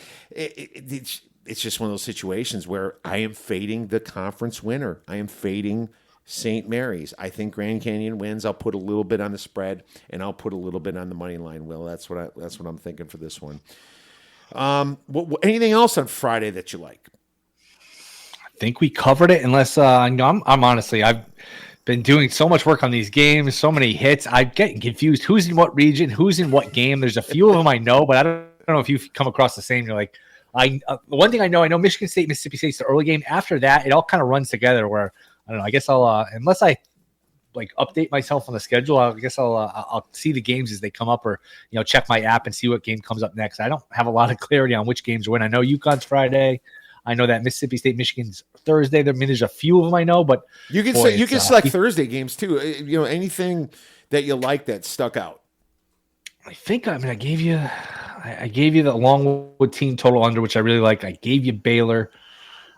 it's just one of those situations where I am fading the conference winner. I am fading St. Mary's. I think Grand Canyon wins. I'll put a little bit on the spread, and I'll put a little bit on the money line. Will, that's what I'm thinking for this one. Anything else on Friday that you like? I think we covered it. Unless I'm honestly, I've been doing so much work on these games, so many hits. I'm getting confused. Who's in what region? Who's in what game? There's a few of them I know, but I don't know if you've come across the same. You're like, one thing I know Michigan State, Mississippi State's the early game. After that, it all kind of runs together. Where I don't know. I guess I'll unless I update myself on the schedule. I guess I'll see the games as they come up, or check my app and see what game comes up next. I don't have a lot of clarity on which games are when. I know UConn's Friday. I know that Mississippi State, Michigan's Thursday. There's a few of them I know, but you can select Thursday games too. Anything that you like that stuck out. I think I gave you the Longwood team total under, which I really like. I gave you Baylor.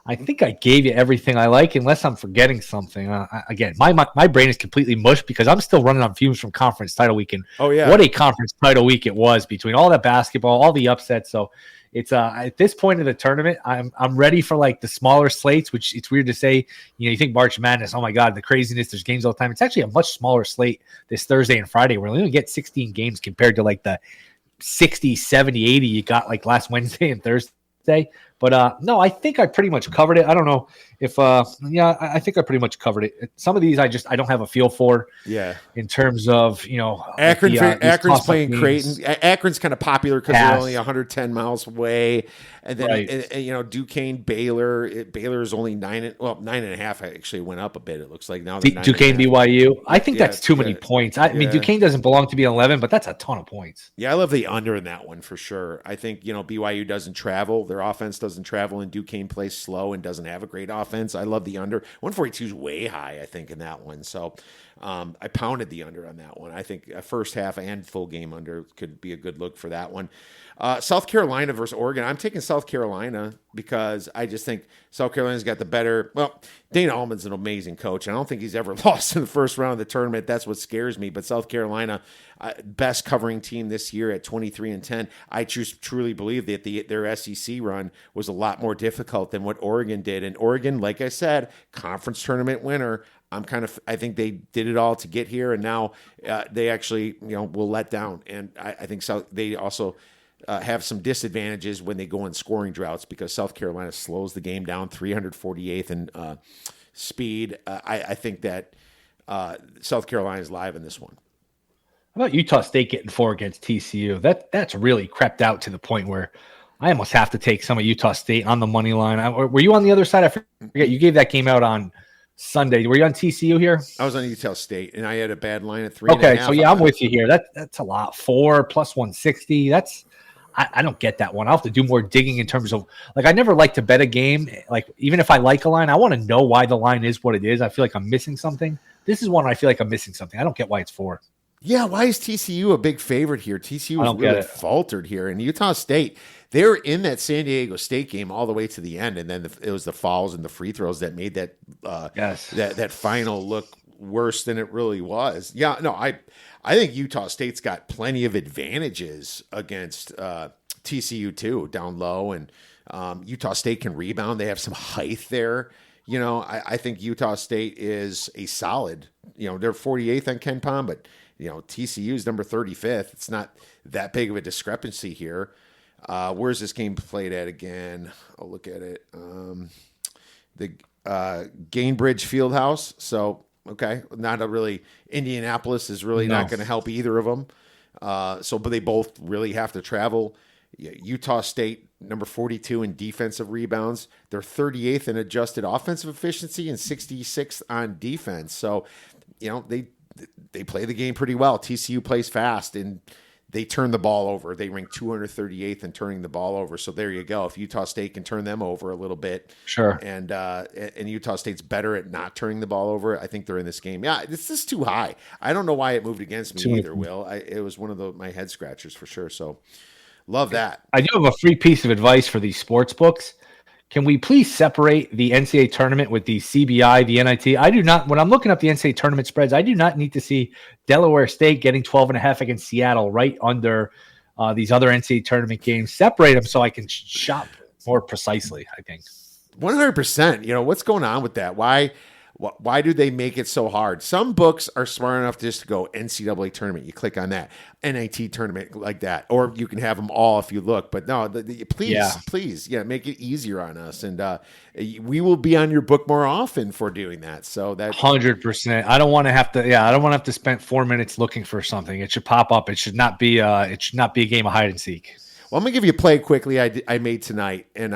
I think I gave you everything I like, unless I'm forgetting something. Again, my brain is completely mush because I'm still running on fumes from conference title weekend. Oh yeah, what a conference title week it was between all that basketball, all the upsets. So it's at this point of the tournament, I'm ready for the smaller slates, which it's weird to say. You think March Madness, oh my God, the craziness. There's games all the time. It's actually a much smaller slate this Thursday and Friday. We're only going to get 16 games compared to the 60, 70, 80 you got last Wednesday and Thursday. But no, I think I pretty much covered it. I don't know if I think I pretty much covered it. Some of these I don't have a feel for. Yeah. In terms of Akron's playing Creighton. Akron's kind of popular because they're only 110 miles away, and then Duquesne, Baylor. Baylor is only 9.5. Actually went up a bit. It looks like now. Duquesne, BYU. I think that's too many points. I mean, Duquesne doesn't belong to be 11, but that's a ton of points. Yeah, I love the under in that one for sure. I think BYU doesn't travel. Their offense doesn't travel, and Duquesne plays slow and doesn't have a great offense. I love the under. 142 is way high, I think, in that one. So I pounded the under on that one. I think a first half and full game under could be a good look for that one. South Carolina versus Oregon. I'm taking South Carolina because I just think South Carolina's got the better. Well, Dana Altman's an amazing coach. I don't think he's ever lost in the first round of the tournament. That's what scares me. But South Carolina, best covering team this year at 23-10. I truly believe that their SEC run was a lot more difficult than what Oregon did. And Oregon, like I said, conference tournament winner. I think they did it all to get here, and now they actually will let down. And I think they also have some disadvantages when they go in scoring droughts because South Carolina slows the game down, 348th in speed. I think that South Carolina is live in this one. How about Utah State getting 4 against TCU? That's really crept out to the point where I almost have to take some of Utah State on the money line. Were you on the other side? I forget. You gave that game out on Sunday. Were you on TCU here? I was on Utah State, and I had a bad line at 3.5. Okay, so yeah, I'm with you here. That's a lot. 4 plus 160. I don't get that one. I'll have to do more digging in terms of I never like to bet a game. Even if I like a line, I want to know why the line is what it is. I feel like I'm missing something. This is one I feel like I'm missing something. I don't get why it's 4. Yeah, why is TCU a big favorite here? TCU was really faltered here. And Utah State, they were in that San Diego State game all the way to the end, and then it was the fouls and the free throws that made that that final look worse than it really was. Yeah, no, I think Utah State's got plenty of advantages against TCU too, down low, and Utah State can rebound. They have some height there. I think Utah State is a solid. They're 48th on Ken Palm, but TCU is number 35th. It's not that big of a discrepancy here. Where's this game played at again? I'll look at it. The Gainbridge Fieldhouse. So, okay, not a really Indianapolis is really not going to help either of them. But they both really have to travel. Utah State, number 42 in defensive rebounds. They're 38th in adjusted offensive efficiency and 66th on defense. So, they play the game pretty well. TCU plays fast and they turn the ball over. They rank 238th in turning the ball over. So there you go. If Utah State can turn them over a little bit, sure. And Utah State's better at not turning the ball over, I think they're in this game. Yeah, this is too high. I don't know why it moved against me either, Will. It was one of my head scratchers for sure. So love that. I do have a free piece of advice for these sports books. Can we please separate the NCAA tournament with the CBI, the NIT? I do not, when I'm looking up the NCAA tournament spreads, I do not need to see Delaware State getting 12.5 against Seattle right under these other NCAA tournament games. Separate them so I can shop more precisely, I think. 100%. What's going on with that? Why do they make it so hard? Some books are smart enough just to go NCAA tournament. You click on that, NIT tournament like that, or you can have them all if you look. But no, please, make it easier on us, and we will be on your book more often for doing that. So that 100%. I don't want to have to. Yeah, I don't want to have to spend 4 minutes looking for something. It should pop up. It should not be. It should not be a game of hide and seek. Well, I'm gonna give you a play quickly. I made tonight, and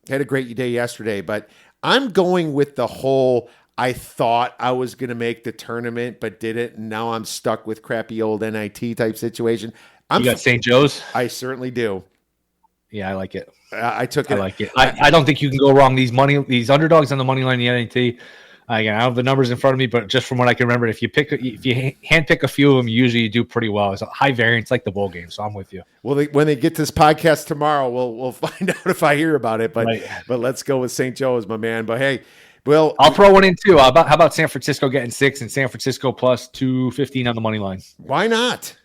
had a great day yesterday. But I'm going with the whole. I thought I was going to make the tournament, but didn't. And now I'm stuck with crappy old NIT type situation. You got St. Joe's? I certainly do. Yeah, I like it. I took it. I like it. I don't think you can go wrong. These underdogs on the money line in the NIT. Again, I don't have the numbers in front of me, but just from what I can remember, if you handpick a few of them, usually you do pretty well. It's a high variance like the bowl game, so I'm with you. Well, when they get this podcast tomorrow, we'll find out if I hear about it. But let's go with St. Joe's, my man. But hey. Well, I'll throw one in too. How about San Francisco getting 6 and San Francisco plus 215 on the money line? Why not?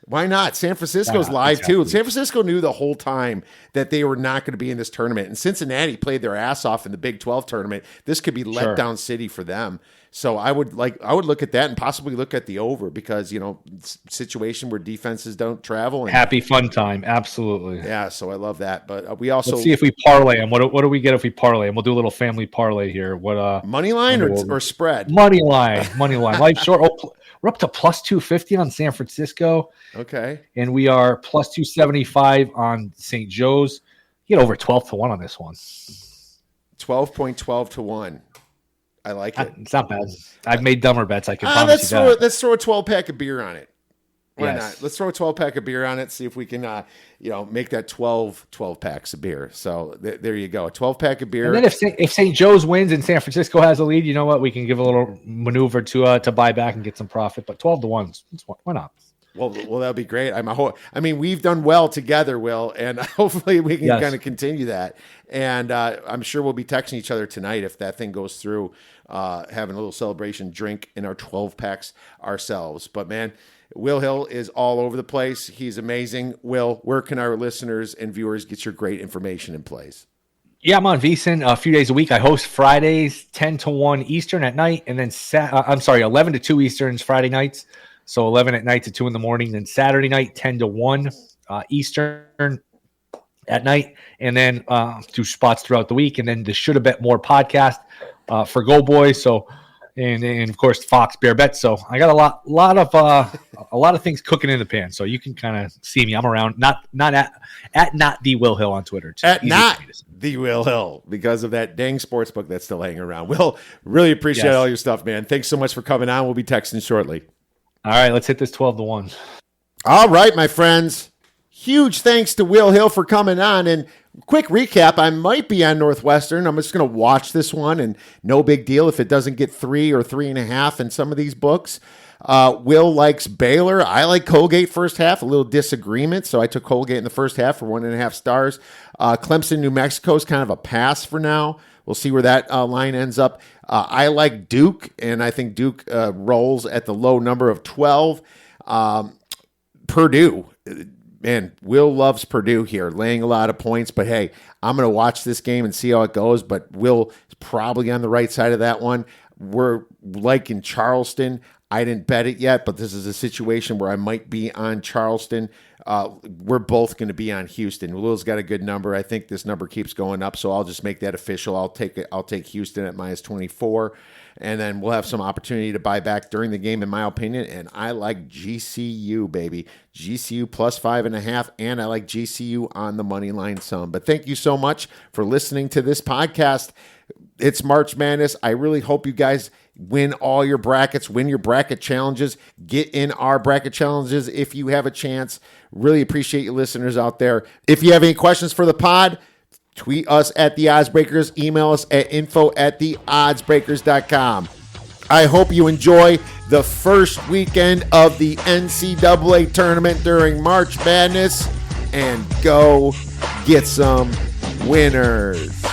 San Francisco's live too. San Francisco knew the whole time that they were not going to be in this tournament, and Cincinnati played their ass off in the Big 12 tournament. This could be letdown city for them. So I would look at that and possibly look at the over because situation where defenses don't travel. And, happy fun time, absolutely. Yeah, so I love that. But we also let's see if we parlay them. What do we get if we parlay them? We'll do a little family parlay here. What money line or spread? Money line. Life short. Oh, we're up to plus 250 on San Francisco. Okay, and we are plus 275 on St. Joe's. You get over 12-1 on this one. 12.12 to 1. I like it. It's not bad. I've made dumber bets. I can promise you that. Let's throw a 12-pack of beer on it. Why Yes. not? Let's throw a 12-pack of beer on it. See if we can, make that 12 packs of beer. So there you go. A 12-pack of beer. And then if St. Joe's wins and San Francisco has a lead, you know what? We can give a little maneuver to buy back and get some profit. But 12-1, why not? Well, that'll be great. We've done well together, Will, and hopefully we can kind of continue that. And I'm sure we'll be texting each other tonight if that thing goes through, having a little celebration drink in our 12 packs ourselves. But man, Will Hill is all over the place. He's amazing. Will, where can our listeners and viewers get your great information in place? Yeah, I'm on VSiN a few days a week. I host Fridays 10 to 1 Eastern at night, and then 11 to 2 Easterns Friday nights. So 11 at night to 2 in the morning. Then Saturday night 10 to 1 Eastern at night, and then 2 spots throughout the week, and then the Shoulda Bet More podcast for Go Boys. So. And of course Fox Bear Bet. So I got a lot of things cooking in the pan. So you can kind of see me. I'm around, not at the Will Hill on Twitter. At not the Will Hill because of that dang sports book that's still hanging around. Will, really appreciate all your stuff, man. Thanks so much for coming on. We'll be texting shortly. All right, let's hit this 12-1. All right, my friends. Huge thanks to Will Hill for coming on. And quick recap, I might be on Northwestern. I'm just going to watch this one, and no big deal if it doesn't get 3 or 3.5 in some of these books. Will likes Baylor. I like Colgate first half, a little disagreement. So I took Colgate in the first half for 1.5 stars. Clemson, New Mexico is kind of a pass for now. We'll see where that line ends up. I like Duke, and I think Duke rolls at the low number of 12. Purdue. Man, Will loves Purdue here, laying a lot of points. But, hey, I'm going to watch this game and see how it goes. But Will is probably on the right side of that one. we're like in Charleston. I didn't bet it yet, but this is a situation where I might be on Charleston. We're both going to be on Houston. Will's got a good number. I think this number keeps going up, so I'll just make that official. I'll take Houston at -24, and then we'll have some opportunity to buy back during the game, in my opinion. And I like GCU, baby. GCU plus 5.5, and I like GCU on the money line some. But thank you so much for listening to this podcast. It's March Madness. I really hope you guys win all your brackets, win your bracket challenges, get in our bracket challenges if you have a chance. Really appreciate you listeners out there. If you have any questions for the pod, tweet us at The Oddsbreakers, email us at info@theoddsbreakers.com. I hope you enjoy the first weekend of the NCAA tournament during March Madness, and go get some winners.